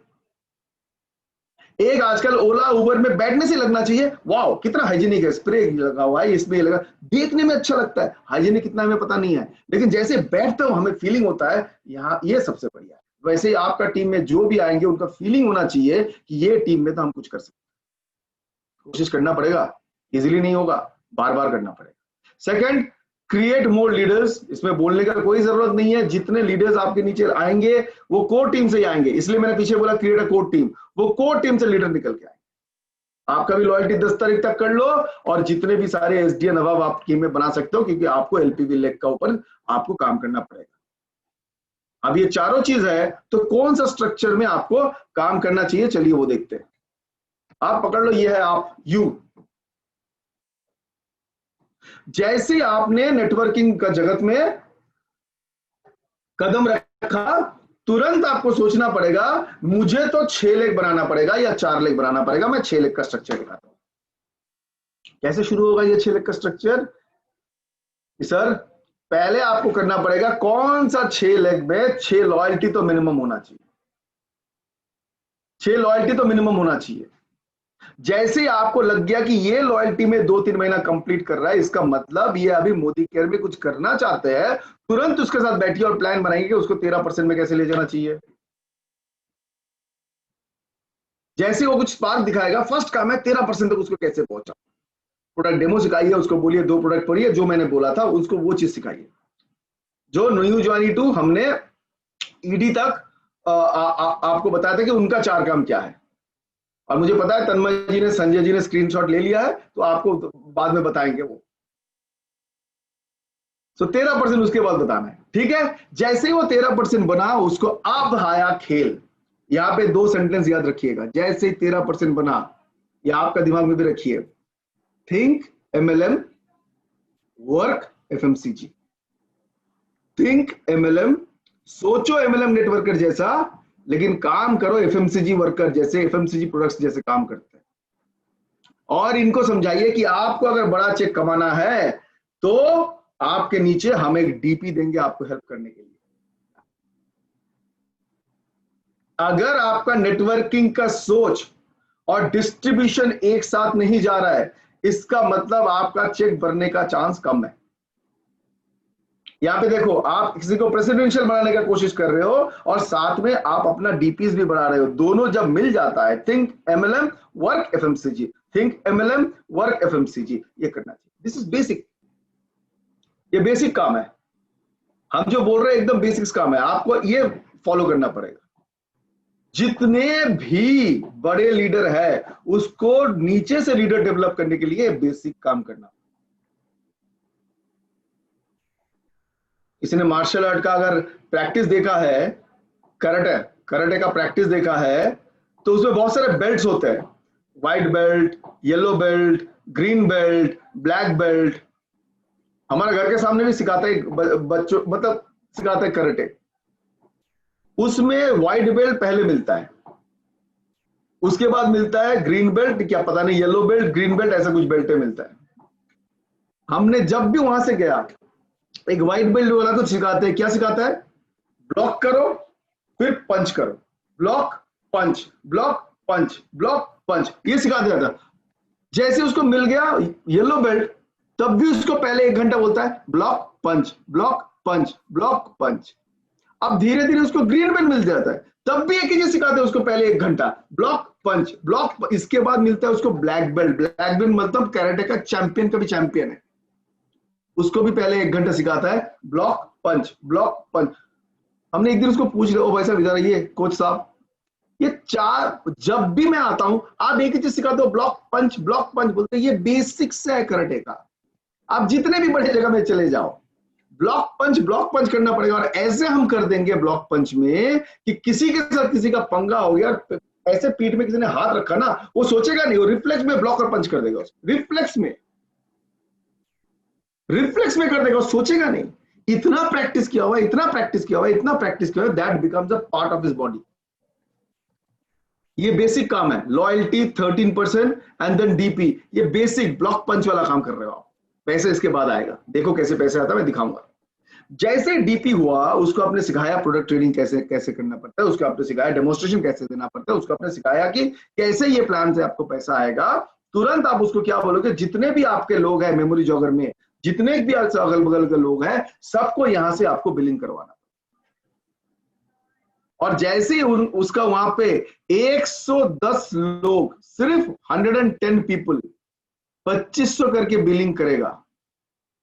एक आजकल ओला उबर में बैठने से लगना चाहिए वाओ कितना हाइजीनिक है, स्प्रे लगा हुआ है, इसमें लगा, देखने में अच्छा लगता है, हाइजीनिक कितना हमें पता नहीं है, लेकिन जैसे बैठते हो हमें फीलिंग होता है यहाँ ये सबसे बढ़िया है। वैसे ही आपका टीम में जो भी आएंगे उनका फीलिंग होना चाहिए कि ये टीम में तो हम कुछ कर सकते हैं। कोशिश करना पड़ेगा, इजीली नहीं होगा, बार बार करना पड़ेगा। Second, create more leaders. इसमें बोलने का कोई जरूरत नहीं है, जितने लीडर्स आपके नीचे आएंगे वो कोर टीम से ही आएंगे, इसलिए मैंने पीछे बोला क्रिएट अ कोर टीम। वो कोर टीम से लीडर निकल के आएंगे। आपका भी लॉयल्टी 10 तारीख तक कर लो और जितने भी सारे एसडीए नवाब आप टीम में बना सकते हो, क्योंकि आपको एलपीवी लेग का ऊपर आपको काम करना पड़ेगा। अब ये चारों चीज है तो कौन सा स्ट्रक्चर में आपको काम करना चाहिए, चलिए वो देखते हैं। आप पकड़ लो, ये है आप यू। जैसे आपने नेटवर्किंग का जगत में कदम रखा, तुरंत आपको सोचना पड़ेगा मुझे तो 6 लेग बनाना पड़ेगा या 4 लेग बनाना पड़ेगा। मैं 6 लेग का स्ट्रक्चर दिखाता हूं। कैसे शुरू होगा ये 6 लेग का स्ट्रक्चर? सर पहले आपको करना पड़ेगा कौन सा 6 लेग में 6 लॉयल्टी तो मिनिमम होना चाहिए, 6 लॉयल्टी तो मिनिमम होना चाहिए। जैसे ही आपको लग गया कि ये लॉयल्टी में 2-3 महीना कंप्लीट कर रहा है, इसका मतलब ये अभी मोदी केयर में कुछ करना चाहते हैं, तुरंत उसके साथ बैठिए और प्लान बनाएंगे कि उसको 13% में कैसे ले जाना चाहिए। जैसे वो कुछ स्पार्क दिखाएगा, फर्स्ट काम है 13% तक उसको कैसे पहुंचा। प्रोडक्ट डेमो सिखाइए उसको, बोलिए 2 प्रोडक्ट पढ़िए, जो मैंने बोला था उसको वो चीज सिखाइए। जो न्यू ज्वाइनी टू हमने ईडी तक आपको बताया था कि उनका 4 काम क्या है, और मुझे पता है तन्मय जी ने, संजय जी ने स्क्रीनशॉट ले लिया है, तो आपको बाद में बताएंगे वो। तो 13% उसके बाद बताना है, ठीक है। जैसे ही वो 13% बना, उसको अब आया खेल। यहां पे 2 सेंटेंस याद रखिएगा, जैसे ही 13% बना, ये आपका दिमाग में भी रखिए, think MLM, work FMCG. Think MLM, सोचो एमएलएम नेटवर्कर जैसा, लेकिन काम करो एफएमसीजी वर्कर जैसे, एफएमसीजी प्रोडक्ट्स जैसे काम करते हैं। और इनको समझाइए कि आपको अगर बड़ा चेक कमाना है तो आपके नीचे हम एक डीपी देंगे आपको हेल्प करने के लिए। अगर आपका नेटवर्किंग का सोच और डिस्ट्रीब्यूशन एक साथ नहीं जा रहा है, इसका मतलब आपका चेक भरने का चांस कम है। यहां पे देखो, आप किसी को प्रेसिडेंशियल बनाने का कोशिश कर रहे हो और साथ में आप अपना डीपीज भी बढ़ा रहे हो, दोनों जब मिल जाता है, think MLM work FMCG, think MLM work FMCG, ये करना चाहिए। दिस इज बेसिक, ये बेसिक काम है। हम जो बोल रहे हैं एकदम बेसिक्स काम है, आपको ये फॉलो करना पड़ेगा। जितने भी बड़े लीडर है उसको नीचे से लीडर डेवलप करने के लिए बेसिक काम करना। किसी ने मार्शल आर्ट का अगर प्रैक्टिस देखा है, कराटे का प्रैक्टिस देखा है, तो उसमें बहुत सारे बेल्ट्स होते हैं, white belt, yellow belt, green belt, black belt. हमारे घर के सामने भी सिखाते हैं बच्चों, मतलब सिखाते हैं कराटे। उसमें व्हाइट बेल्ट पहले मिलता है, उसके बाद मिलता है ग्रीन बेल्ट, क्या पता नहीं, येलो बेल्ट, ग्रीन बेल्ट, ऐसा कुछ बेल्ट मिलता है। हमने जब भी वहां से गया, एक व्हाइट बेल्ट वाला कुछ सिखाते हैं, क्या सिखाता है? ब्लॉक करो फिर पंच करो, block punch, block punch, block punch, ये सिखा दिया था। जैसे उसको मिल गया येलो बेल्ट, तब भी उसको पहले 1 घंटा बोलता है block punch, block punch, block punch. अब धीरे धीरे उसको ग्रीन बेल्ट मिल जाता है, तब भी एक ही चीज सिखाते हैं उसको, पहले 1 घंटा ब्लॉक पंच, ब्लॉक, इसके बाद मिलता है उसको ब्लैक बेल्ट। ब्लैक बेल्ट मतलब कैरेटे का चैंपियन का भी चैंपियन है, उसको भी पहले 1 घंटा सिखाता है ब्लॉक पंच, ब्लॉक पंच। हमने एक दिन उसको पूछ लिया, ओ भाई साहब इधर आइए कोच साहब, ये 4, जब भी मैं आता हूं आप एक ही चीज सिखाते हो, ब्लॉक पंच, ब्लॉक पंच। बोलते ये बेसिक्स है कराटे का, आप जितने भी बड़े जगह में चले जाओ ब्लॉक पंच करना पड़ेगा। और ऐसे हम कर देंगे ब्लॉक पंच में कि किसी के साथ किसी का पंगा हो गया, ऐसे पीठ में किसी ने हाथ रखा ना, वो सोचेगा नहीं, वो रिफ्लेक्स में ब्लॉक और पंच कर देगा, रिफ्लेक्स में कर देगा, सोचेगा नहीं। इतना प्रैक्टिस किया हुआ, इतना प्रैक्टिस किया हुआ, इतना प्रैक्टिस किया हुआ, that becomes a part of his body. ये बेसिक काम है। लॉयल्टी 13% एंड देन डीपी, ये बेसिक ब्लॉक पंच वाला काम कर रहे हो आप। पैसे इसके बाद आएगा, देखो कैसे पैसे आता है, मैं दिखाऊंगा। जैसे डीपी हुआ, उसको आपने सिखाया प्रोडक्ट ट्रेनिंग कैसे कैसे करना पड़ता है, उसको आपने सिखाया डेमोन्स्ट्रेशन कैसे देना पड़ता है, उसको आपने सिखाया कि कैसे ये प्लान से आपको पैसा आएगा। तुरंत आप उसको क्या बोलोगे, जितने भी आपके लोग हैं मेमोरी जॉगर में, जितने भी अगल बगल के लोग हैं, सबको यहां से आपको बिलिंग करवाना। और जैसे ही उसका वहां पे 110 लोग, सिर्फ 110 पीपल 2500 करके बिलिंग करेगा,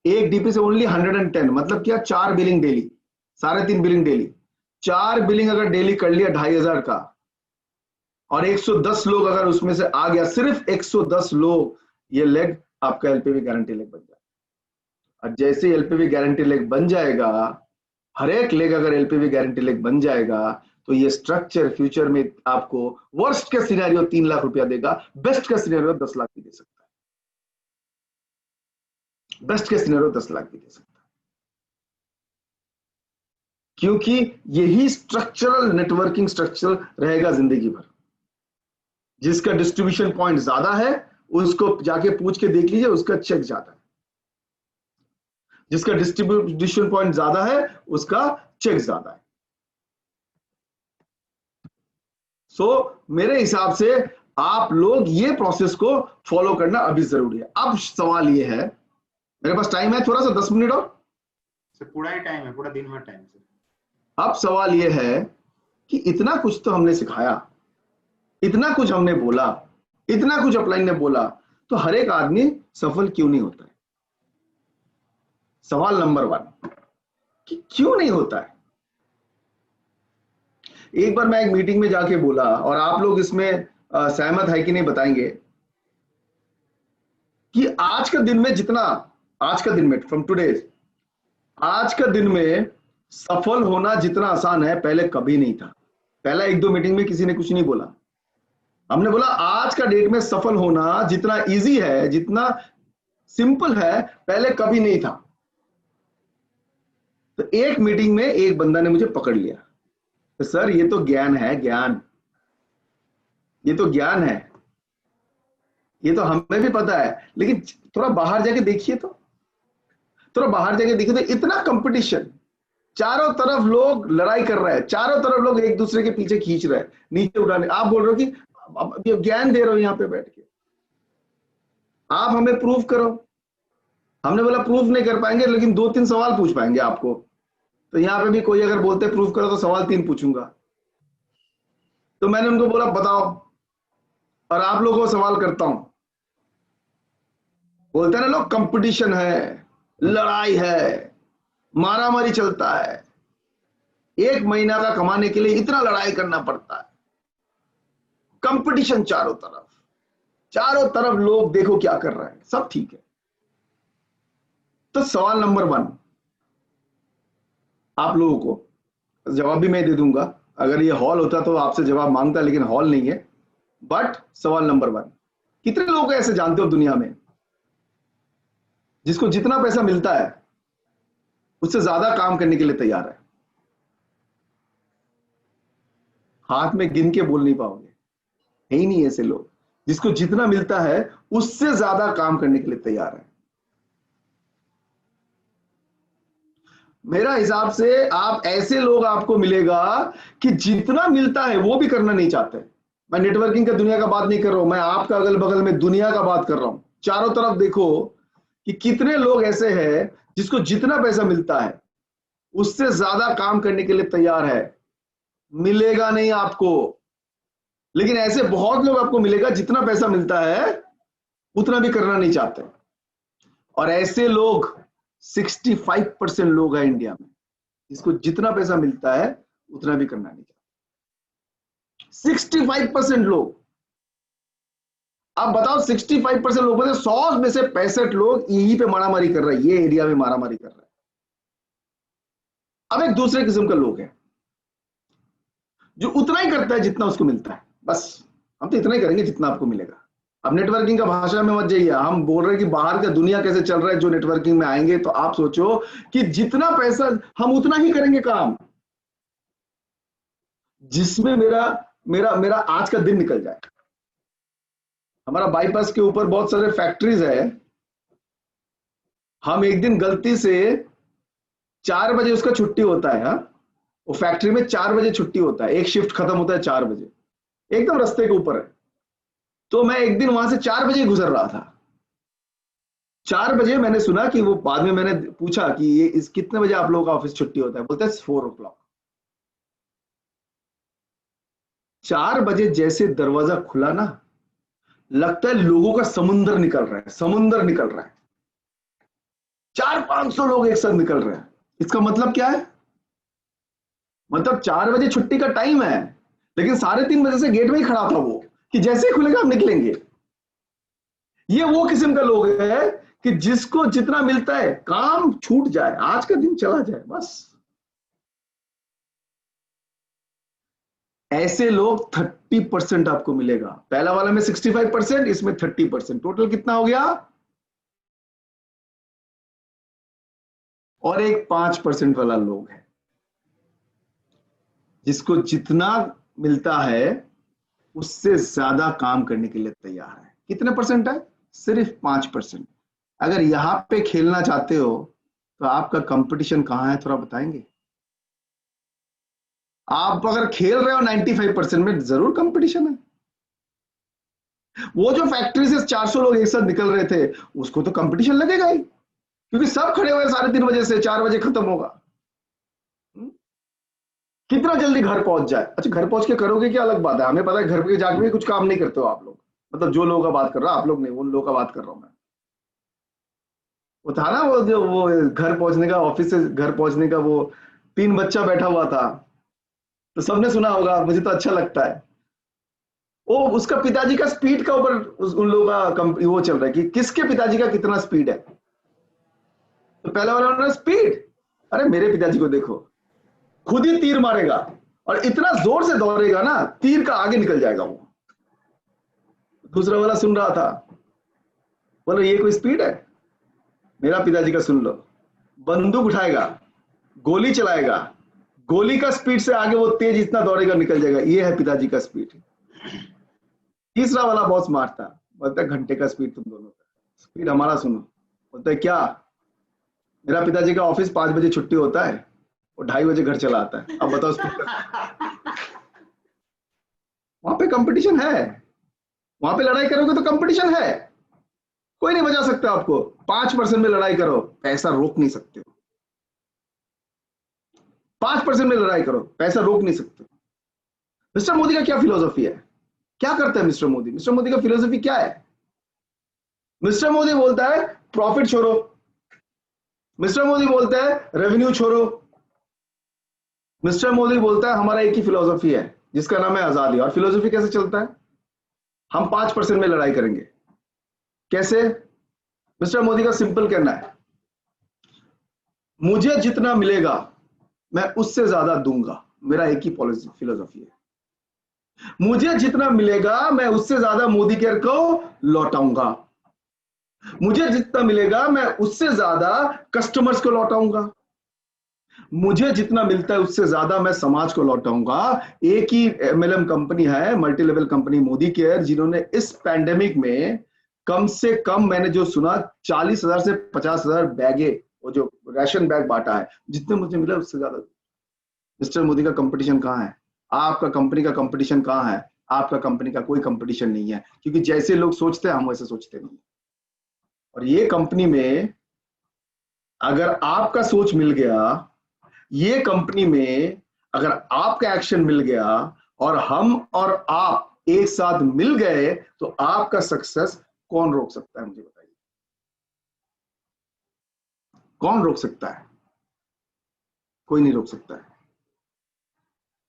एक डीपी से ओनली 110, मतलब क्या 4 billing daily, 3.5 billing daily, 4 billing अगर डेली कर लिया 2500 का, और 110 लोग अगर उसमें से आ गया, सिर्फ 110 लोग, ये लेग आपका एलपीवी गारंटी लेग बन जाएगा। और जैसे एलपीवी गारंटी लेग बन जाएगा, हर एक लेग अगर एलपीवी गारंटी लेग बन जाएगा, तो ये स्ट्रक्चर फ्यूचर में आपको वर्स्ट के सिनेरियो 3 लाख रुपया देगा, बेस्ट का सिनेरियो 10 लाख भी दे सकता है, बेस्ट के सिनेरियो 10 लाख भी दे सकता है। क्योंकि यही स्ट्रक्चरल नेटवर्किंग स्ट्रक्चर रहेगा जिंदगी भर। जिसका डिस्ट्रीब्यूशन पॉइंट ज्यादा है उसको जाके पूछ के देख लीजिए, उसका चेक ज्यादा है। जिसका डिस्ट्रीब्यूशन पॉइंट ज्यादा है उसका चेक ज्यादा है। सो मेरे हिसाब से आप लोग ये प्रोसेस को फॉलो करना अभी जरूरी है। अब सवाल ये है, मेरे पास टाइम है थोड़ा सा 10 मिनट और, पूरा ही टाइम है, पूरा दिन भर टाइम से। अब सवाल ये है कि इतना कुछ तो हमने सिखाया, इतना कुछ हमने बोला, इतना कुछ अपलाइन ने बोला, तो हर एक आदमी सफल क्यों नहीं होता है? सवाल नंबर 1 कि क्यों नहीं होता है। एक बार मैं एक मीटिंग में जाके बोला, और आप लोग इसमें सहमत है कि नहीं बताएंगे, कि आज का दिन में जितना, आज का दिन में फ्रॉम टुडे, आज का दिन में सफल होना जितना आसान है पहले कभी नहीं था। पहला 1-2 मीटिंग में किसी ने कुछ नहीं बोला, हमने बोला आज का डेट में सफल होना जितना इजी है, जितना सिंपल है, पहले कभी नहीं था। तो एक मीटिंग में एक बंदा ने मुझे पकड़ लिया, तो सर ये तो ज्ञान है, ज्ञान, ये तो ज्ञान है, ये तो हमें भी पता है, लेकिन थोड़ा बाहर जाके देखिए, तो थोड़ा बाहर जाके देखिए तो इतना कंपटीशन, चारों तरफ लोग लड़ाई कर रहे हैं, चारों तरफ लोग एक दूसरे के पीछे खींच रहे हैं, नीचे उठाने। आप बोल रहे हो कि ज्ञान दे रहे हो यहां पे बैठ के, आप हमें प्रूफ करो। हमने बोला प्रूफ नहीं कर पाएंगे, लेकिन 2-3 सवाल पूछ पाएंगे आपको। तो यहां पे भी कोई अगर बोलते प्रूफ करो तो सवाल 3 पूछूंगा। तो मैंने उनको बोला बताओ, और आप लोगों को सवाल करता हूं। बोलते हैं ना लोग, कंपटीशन है, लड़ाई है, मारामारी चलता है, 1 महीना का कमाने के लिए इतना लड़ाई करना पड़ता है, कंपटीशन चारों तरफ, चारों तरफ लोग देखो क्या कर रहे हैं, सब ठीक है। तो सवाल नंबर 1 आप लोगों को जवाब भी मैं दे दूंगा, अगर ये हॉल होता तो आपसे जवाब मांगता, लेकिन हॉल नहीं है। बट सवाल नंबर 1, कितने लोग ऐसे जानते हो दुनिया में जिसको जितना पैसा मिलता है उससे ज्यादा काम करने के लिए तैयार है? हाथ में गिन के बोल नहीं पाओगे, है ही नहीं ऐसे लोग। जिसको जितना मिलता है उससे ज्यादा काम करने के लिए तैयार है। मेरा हिसाब से आप ऐसे लोग आपको मिलेगा कि जितना मिलता है वो भी करना नहीं चाहते। मैं नेटवर्किंग का दुनिया का बात नहीं कर रहा हूं, मैं आपका अगल बगल में दुनिया का बात कर रहा हूं। चारों तरफ देखो कि कितने लोग ऐसे हैं जिसको जितना पैसा मिलता है उससे ज्यादा काम करने के लिए तैयार है, मिलेगा नहीं आपको। लेकिन ऐसे बहुत लोग आपको मिलेगा जितना पैसा मिलता है उतना भी करना नहीं चाहते। और ऐसे लोग 65% लोग हैं इंडिया में, जिसको जितना पैसा मिलता है उतना भी करना नहीं चाहते। 65% लोग। अब बताओ 65% लोगों में से 100 में से 65 लोग यहीं पे मारामारी कर रहे हैं, ये एरिया में मारामारी कर रहे हैं। अब एक दूसरे किस्म का लोग है जो उतना ही करता है जितना उसको मिलता है। बस हम तो इतना ही करेंगे जितना आपको मिलेगा। अब नेटवर्किंग का भाषा में मत जाइए, हम बोल रहे हैं कि बाहर का दुनिया कैसे चल रहा है। जो नेटवर्किंग में आएंगे तो आप सोचो कि जितना पैसा हम उतना ही करेंगे काम जिसमें मेरा मेरा मेरा आज का दिन निकल जाए। हमारा बाईपास के ऊपर बहुत सारे फैक्ट्रीज है। हम एक दिन गलती से 4 बजे उसका छुट्टी होता है, हाँ, वो फैक्ट्री में 4 बजे छुट्टी होता है, एक शिफ्ट खत्म होता है 4 बजे, एकदम रास्ते के ऊपर है। तो मैं एक दिन वहां से 4 बजे गुजर रहा था। 4 बजे मैंने सुना कि वो, बाद में मैंने पूछा कि ये इस कितने बजे आप लोगों का ऑफिस छुट्टी होता है, बोलते हैं 4 o'clock। 4 बजे जैसे दरवाजा खुला ना, लगता है लोगों का समुंदर निकल रहा है, समुंदर निकल रहा है। 400-500 लोग एक साथ निकल रहे हैं। इसका मतलब क्या है? मतलब 4 बजे छुट्टी का टाइम है, लेकिन 3:30 बजे से गेट में ही खड़ा था वो, कि जैसे ही खुलेगा हम निकलेंगे। ये वो किस्म का लोग है कि जिसको जितना मिलता है, काम छूट जाए, आज का दिन चला जाए, बस। ऐसे लोग 30% आपको मिलेगा। पहला वाला में 65%, इसमें 30%, टोटल कितना हो गया? और एक 5% वाला लोग है जिसको जितना मिलता है उससे ज्यादा काम करने के लिए तैयार है। कितने परसेंट है? सिर्फ 5%। अगर यहां पे खेलना चाहते हो तो आपका कंपटीशन कहां है, थोड़ा बताएंगे? आप अगर खेल रहे हो 95% में, जरूर कंपटीशन है। वो जो फैक्ट्री से 400 लोग एक साथ निकल रहे थे, उसको तो कंपटीशन लगेगा ही, क्योंकि सब खड़े हुए 3:30 बजे से 4 बजे खत्म होगा। कितना जल्दी घर पहुंच जाए। अच्छा, घर पहुंच के करोगे क्या अलग बात है, हमें पता है घर पे जाके भी कुछ काम नहीं करते हो आप लोग। मतलब जो लोगों का बात कर रहा, आप लोग नहीं, उन लोगों का बात कर रहा हूं मैं। वो था ना, वो जो वो घर पहुंचने का, ऑफिस से घर पहुंचने का, वो 3 बच्चा बैठा हुआ था, तो सबने सुना होगा, मुझे तो अच्छा लगता है। वो उसका पिताजी का स्पीड का ऊपर उन लोगों का वो चल रहा है कि किसके पिताजी का कितना स्पीड है। तो पहले वाला स्पीड, अरे मेरे पिताजी को देखो, खुद ही तीर मारेगा और इतना जोर से दौड़ेगा ना, तीर का आगे निकल जाएगा वो। दूसरा वाला सुन रहा था, बोलो ये कोई स्पीड है? मेरा पिताजी का सुन लो, बंदूक उठाएगा, गोली चलाएगा, गोली का स्पीड से आगे वो तेज इतना दौड़ेगा, निकल जाएगा। ये है पिताजी का स्पीड। तीसरा वाला बहुत स्मार्ट था, बोलता है घंटे का स्पीड तुम दोनों का, स्पीड हमारा सुनो। बोलता है क्या? मेरा पिताजी का ऑफिस 5 बजे छुट्टी होता है, वो 2:30 बजे घर चला आता है। अब बताओ स्पीड। वहां पे कंपटीशन है, वहां पे लड़ाई करोगे तो कंपटीशन है, कोई नहीं बचा सकता आपको। 5% में लड़ाई करो, पैसा रोक नहीं सकते हो। 5% में लड़ाई करो, पैसा रोक नहीं सकते। मिस्टर मोदी का क्या फिलोसफी है, क्या करता है मिस्टर मोदी? मिस्टर मोदी का फिलोसफी क्या है? मिस्टर मोदी बोलता है प्रॉफिट छोड़ो, मिस्टर मोदी बोलता है रेवेन्यू छोड़ो, मिस्टर मोदी बोलता है हमारा एक ही फिलोसफी है जिसका नाम है आजादी। और फिलोसफी कैसे चलता है? हम 5% में लड़ाई करेंगे। कैसे? मिस्टर मोदी का सिंपल कहना है, मुझे जितना मिलेगा मैं उससे ज्यादा दूंगा। मेरा एक ही फिलोसफी है, मुझे जितना मिलेगा मैं उससे ज्यादा मोदी केयर को लौटाऊंगा, मुझे जितना मिलेगा मैं उससे ज्यादा कस्टमर्स को लौटाऊंगा, मुझे जितना मिलता है उससे ज्यादा मैं समाज को लौटाऊंगा। एक ही एमएलएम कंपनी है, multi level company Modi care, जिन्होंने इस पैंडेमिक में कम से कम, मैंने जो सुना, 40,000 से 50,000 बैगे, वो जो राशन बैग बांटा है। जितने मुझे मिला उससे ज्यादा। मिस्टर मोदी का कंपटीशन कहाँ है? आपका कंपनी का कंपटीशन कहाँ है? आपका कंपनी का कोई कंपटीशन नहीं है, क्योंकि जैसे लोग सोचते हैं हम वैसे सोचते नहीं। और ये कंपनी में अगर आपका सोच मिल गया, ये कंपनी में अगर आपका एक्शन मिल गया और हम और आप एक साथ मिल गए तो आपका सक्सेस कौन रोक सकता है? मुझे बताइए, कौन रोक सकता है? कोई नहीं रोक सकता है।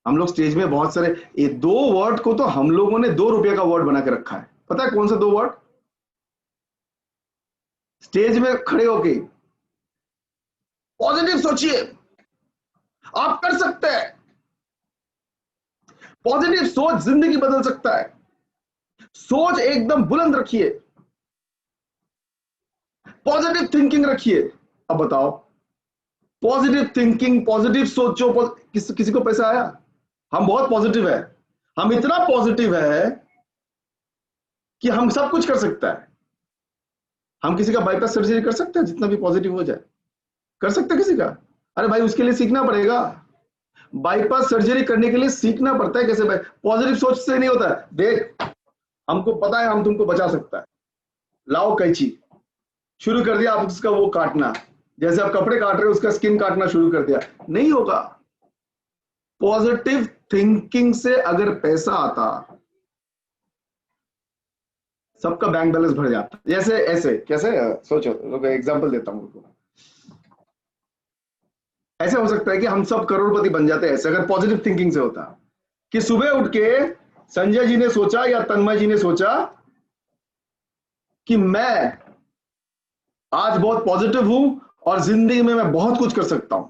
हम लोग स्टेज में बहुत सारे, ये 2 वर्ड को तो हम लोगों ने 2 रुपए का वर्ड बना के रखा है। पता है कौन सा 2 वर्ड? स्टेज में खड़े होके पॉजिटिव सोचिए, आप कर सकते हैं। पॉजिटिव सोच जिंदगी बदल सकता है। सोच एकदम बुलंद रखिए, पॉजिटिव थिंकिंग रखिए। अब बताओ, पॉजिटिव थिंकिंग, पॉजिटिव सोचो, किसी को पैसा आया? हम बहुत पॉजिटिव है, हम इतना पॉजिटिव है कि हम सब कुछ कर सकता है। हम किसी का बाईपास सर्जरी कर सकते हैं, जितना भी पॉजिटिव हो जाए कर सकते हैं किसी का। अरे भाई उसके लिए सीखना पड़ेगा। बाईपास सर्जरी करने के लिए सीखना पड़ता है कैसे। भाई पॉजिटिव सोच से नहीं होता है। देख, हमको पता है हम तुमको बचा सकता है, लाओ कैंची। शुरू कर दिया आप उसका वो काटना, जैसे आप कपड़े काट रहे हो उसका स्किन काटना शुरू कर दिया, नहीं होगा। पॉजिटिव थिंकिंग से अगर पैसा आता, सबका बैंक बैलेंस भर जाता। जैसे ऐसे कैसे सोचो, एग्जांपल देता हूं। ऐसे हो सकता है कि हम सब करोड़पति बन जाते हैं ऐसे, अगर पॉजिटिव थिंकिंग से होता कि सुबह उठ के संजय जी ने सोचा या तन्मय जी ने सोचा कि मैं आज बहुत पॉजिटिव हूं और जिंदगी में मैं बहुत कुछ कर सकता हूं,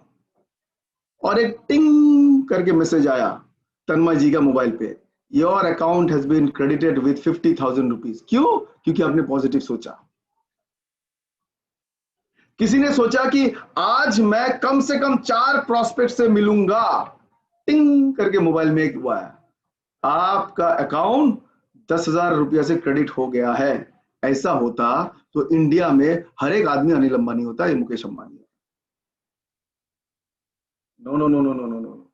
और एक टिंग करके मैसेज आया तन्मय जी का मोबाइल पे, your account has been credited with 50,000 rupees. क्यों? क्योंकि आपने पॉजिटिव सोचा। किसी ने सोचा कि आज मैं कम से कम 4 प्रोस्पेक्ट से मिलूंगा, टिंग करके मोबाइल में एक हुआ है, आपका अकाउंट 10,000 रुपया से क्रेडिट हो गया है। ऐसा होता तो इंडिया में हर एक आदमी अनिल अंबानी होता है, Mukesh Ambani. No no no no no no no.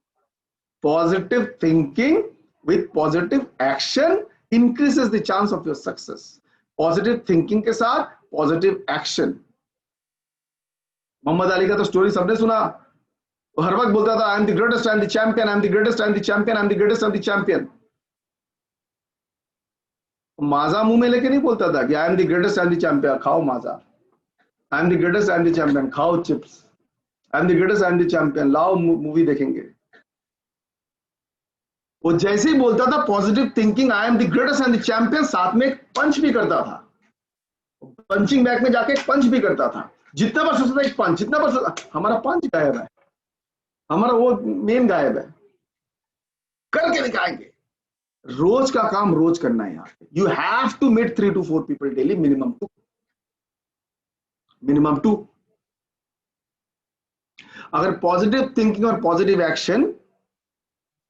Positive thinking with positive action increases the chance of your success. Positive thinking के साथ पॉजिटिव एक्शन। मोहम्मद अली का तो स्टोरी सबने सुना, वो हर वक्त बोलता था I am the greatest, I am the champion, I am the greatest, I am the champion, I am the greatest, I am the champion. Maaza मुंह में लेके नहीं बोलता था कि I am the greatest, I am the champion, खाओ Maaza. I am the greatest, I am the champion, खाओ chips. I am the greatest, I am the champion, लाओ मूवी देखेंगे। वो जैसे ही बोलता था positive thinking, I am the greatest, I am the champion, साथ में एक पंच भी करता था। पंचिंग बैग में जाके एक पंच भी करता था। जितना बार सोचता था एक पंच, जितना बार सोचता, हमारा पंच गायब है, हमारा वो मेन गायब है, करके दिखाएंगे। रोज का काम रोज करना है यार। You have to meet 3 to 4 people daily, minimum 2, minimum 2। अगर पॉजिटिव थिंकिंग और पॉजिटिव एक्शन,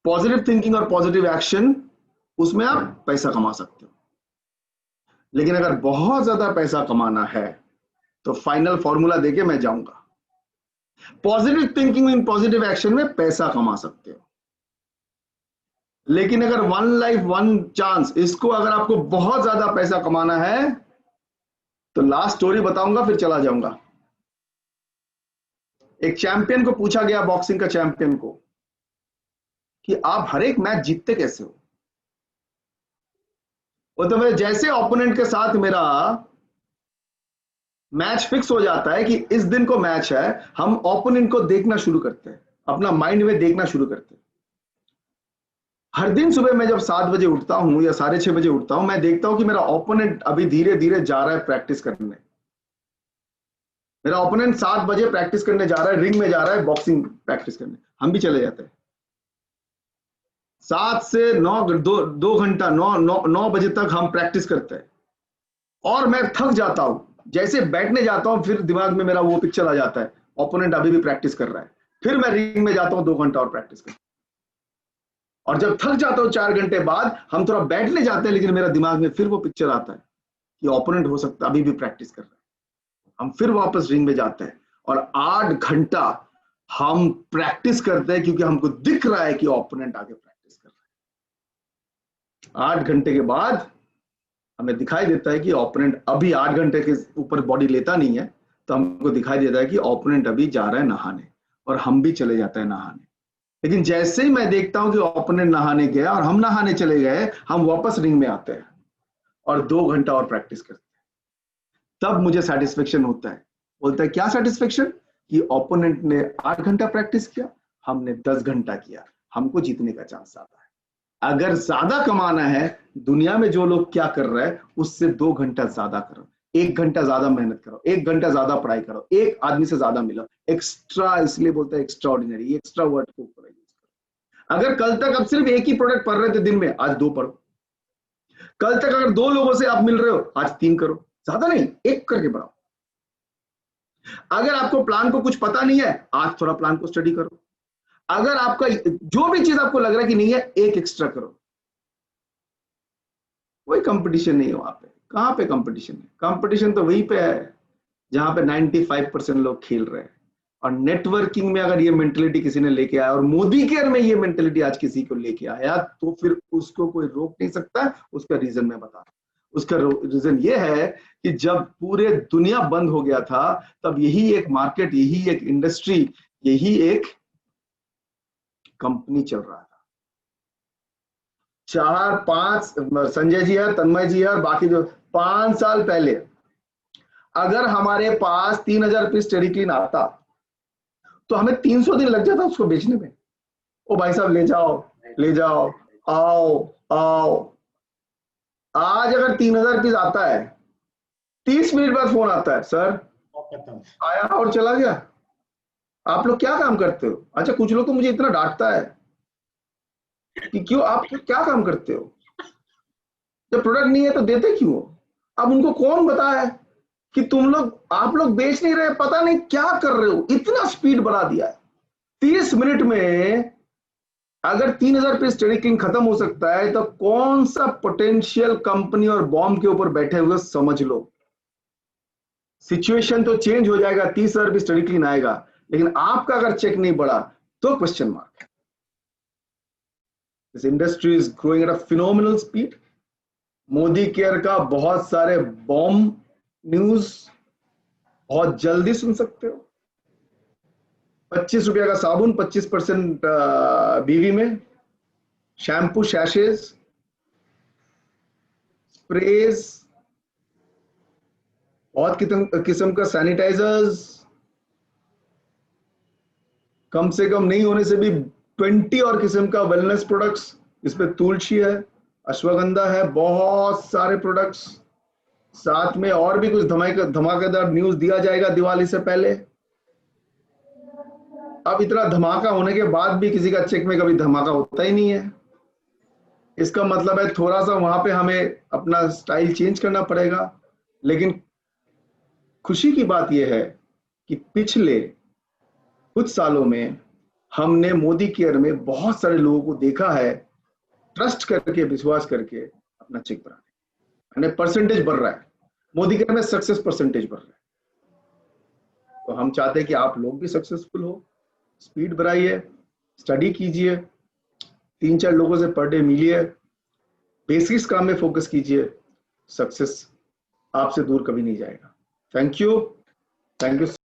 पॉजिटिव थिंकिंग और पॉजिटिव एक्शन, उसमें आप पैसा कमा सकते हो। लेकिन अगर बहुत ज्यादा पैसा कमाना है तो फाइनल फॉर्मूला देके मैं जाऊंगा, positive thinking in positive action में पैसा कमा सकते हो। लेकिन अगर 1 लाइफ 1 चांस, इसको अगर आपको बहुत ज्यादा पैसा कमाना है तो लास्ट स्टोरी बताऊंगा फिर चला जाऊंगा। एक चैंपियन को पूछा गया, बॉक्सिंग का चैंपियन को, कि आप हर एक मैच जीतते कैसे हो? वो तो मेरे जैसे ओपोनेंट के साथ मेरा मैच फिक्स हो जाता है कि इस दिन को मैच है, हम ओपोनेंट को देखना शुरू करते हैं, अपना माइंड में देखना शुरू करते हैं। हर दिन सुबह मैं जब 7 बजे उठता हूं या 6:30 बजे उठता हूं, मैं देखता हूं कि मेरा ओपोनेंट अभी धीरे धीरे जा रहा है प्रैक्टिस करने। मेरा ओपोनेंट 7 बजे प्रैक्टिस करने जा रहा है, रिंग में जा रहा है बॉक्सिंग प्रैक्टिस करने। हम भी चले जाते हैं 7 से 9, 2 घंटा, 9 बजे तक हम प्रैक्टिस करते हैं। और मैं थक जाता हूं, जैसे बैठने जाता हूं फिर दिमाग में मेरा वो पिक्चर आ जाता है, ओपोनेंट अभी भी प्रैक्टिस कर रहा है। फिर मैं रिंग में जाता हूं 2 घंटा और प्रैक्टिस करता हूं। और जब थक जाता हूं 4 घंटे बाद, हम थोड़ा बैठने जाते हैं, लेकिन मेरा दिमाग में फिर वो पिक्चर आता है कि ओपोनेंट हो सकता है अभी भी प्रैक्टिस कर रहा है। हम फिर वापस रिंग में जाते हैं और 8 घंटा हम प्रैक्टिस करते हैं, क्योंकि हमको दिख रहा है कि ओपोनेंट आगे प्रैक्टिस कर रहा है। 8 घंटे के बाद हमें दिखाई देता है कि ओपोनेंट अभी 8 घंटे के ऊपर बॉडी लेता नहीं है, तो हमको दिखाई देता है कि ओपोनेंट अभी जा रहा है नहाने, और हम भी चले जाते हैं नहाने। लेकिन जैसे ही मैं देखता हूं कि ओपोनेंट नहाने गया और हम नहाने चले गए, हम वापस रिंग में आते हैं और 2 घंटा और प्रैक्टिस करते हैं, तब मुझे सेटिस्फेक्शन होता है। बोलता है क्या सेटिस्फेक्शन? कि ओपोनेंट ने 8 घंटा प्रैक्टिस किया, हमने 10 घंटा किया, हमको जीतने का चांस आता है। अगर ज्यादा कमाना है, दुनिया में जो लोग क्या कर रहे हैं उससे 2 घंटा ज्यादा करो, 1 घंटा ज्यादा मेहनत करो, 1 घंटा ज्यादा पढ़ाई करो, एक आदमी से ज्यादा मिलो। एक्स्ट्रा इसलिए बोलते हैं एक्स्ट्रा ऑर्डिनरी, एक्स्ट्रा वर्ड को यूज करो। अगर कल तक आप सिर्फ एक ही प्रोडक्ट पढ़ रहे थे दिन में, आज 2 पढ़ो। कल तक अगर 2 लोगों से आप मिल रहे हो, आज 3 करो, ज्यादा नहीं, 1 करके बढ़ाओ। अगर आपको प्लान को कुछ पता नहीं है, आज थोड़ा प्लान को स्टडी करो। अगर आपका जो भी चीज आपको लग रहा है कि नहीं है, 1 एक्स्ट्रा करो। कोई कंपटीशन नहीं है वहां पे। कहां पे कंपटीशन है? कंपटीशन तो वहीं पे है जहां पे 95% लोग खेल रहे हैं। और नेटवर्किंग में अगर ये मेंटेलिटी किसी ने लेके आया, और मोदी केयर में ये मेंटेलिटी आज किसी को लेके आया, तो फिर उसको कोई रोक नहीं सकता। उसका रीजन मैं बता रहा हूं। उसका रीजन ये है कि जब पूरे दुनिया बंद हो गया था, तब यही एक मार्केट, यही एक इंडस्ट्री, यही एक कंपनी चल रहा था। 4-5 संजय जी है, तन्मय जी है और बाकी जो 5 साल पहले अगर हमारे पास 3000 पीस स्टेरिक्लीन आता तो हमें 300 दिन लग जाता उसको बेचने में। ओ भाई साहब ले जाओ, ले जाओ, आओ आओ। आज अगर 3000 पीस आता है, 30 मिनट बाद फोन आता है, सर आया और चला गया। आप लोग क्या काम करते हो? अच्छा, कुछ लोग तो मुझे इतना डांटता है कि क्यों आप क्या काम करते हो, जब प्रोडक्ट नहीं है तो देते क्यों हो? अब उनको कौन बताया कि आप लोग बेच नहीं रहे, पता नहीं क्या कर रहे हो, इतना स्पीड बढ़ा दिया है। 30 मिनट में अगर 3000 पीस स्टेरिक्लीन खत्म हो सकता है, तो कौन सा पोटेंशियल कंपनी और बॉम्ब के ऊपर बैठे हुए समझ लो। सिचुएशन तो चेंज हो जाएगा, 30,000 पीस स्टेरिक्लीन आएगा, लेकिन आपका अगर चेक नहीं बढ़ा तो question mark. This industry is growing at a phenomenal speed. Modi care का बहुत सारे बॉम्ब न्यूज बहुत जल्दी सुन सकते हो। 25 रुपया का साबुन, 25% बीवी में, शैम्पू, शैशेज, स्प्रेज, बहुत किस्म का सैनिटाइजर्स, कम से कम नहीं होने से भी 20 और किस्म का वेलनेस प्रोडक्ट्स। इसमें तुलसी है, अश्वगंधा है, बहुत सारे प्रोडक्ट्स। साथ में और भी कुछ धमाकेदार न्यूज दिया जाएगा दिवाली से पहले। अब इतना धमाका होने के बाद भी किसी का चेक में कभी धमाका होता ही नहीं है। इसका मतलब है थोड़ा सा वहां पे हमें अपना स्टाइल चेंज करना पड़ेगा। लेकिन खुशी की बात यह है कि पिछले कुछ सालों में हमने मोदी केयर में बहुत सारे लोगों को देखा है, ट्रस्ट करके, विश्वास करके अपना चेक बढ़ाने, यानी परसेंटेज बढ़ रहा है। मोदी केयर में सक्सेस परसेंटेज बढ़ रहा है। तो हम चाहते हैं कि आप लोग भी सक्सेसफुल हो। स्पीड बढ़ाइए, स्टडी कीजिए, 3-4 लोगों से पर डे मिलिए, बेसिक्स काम में फोकस कीजिए। सक्सेस आपसे दूर कभी नहीं जाएगा। Thank you, thank you.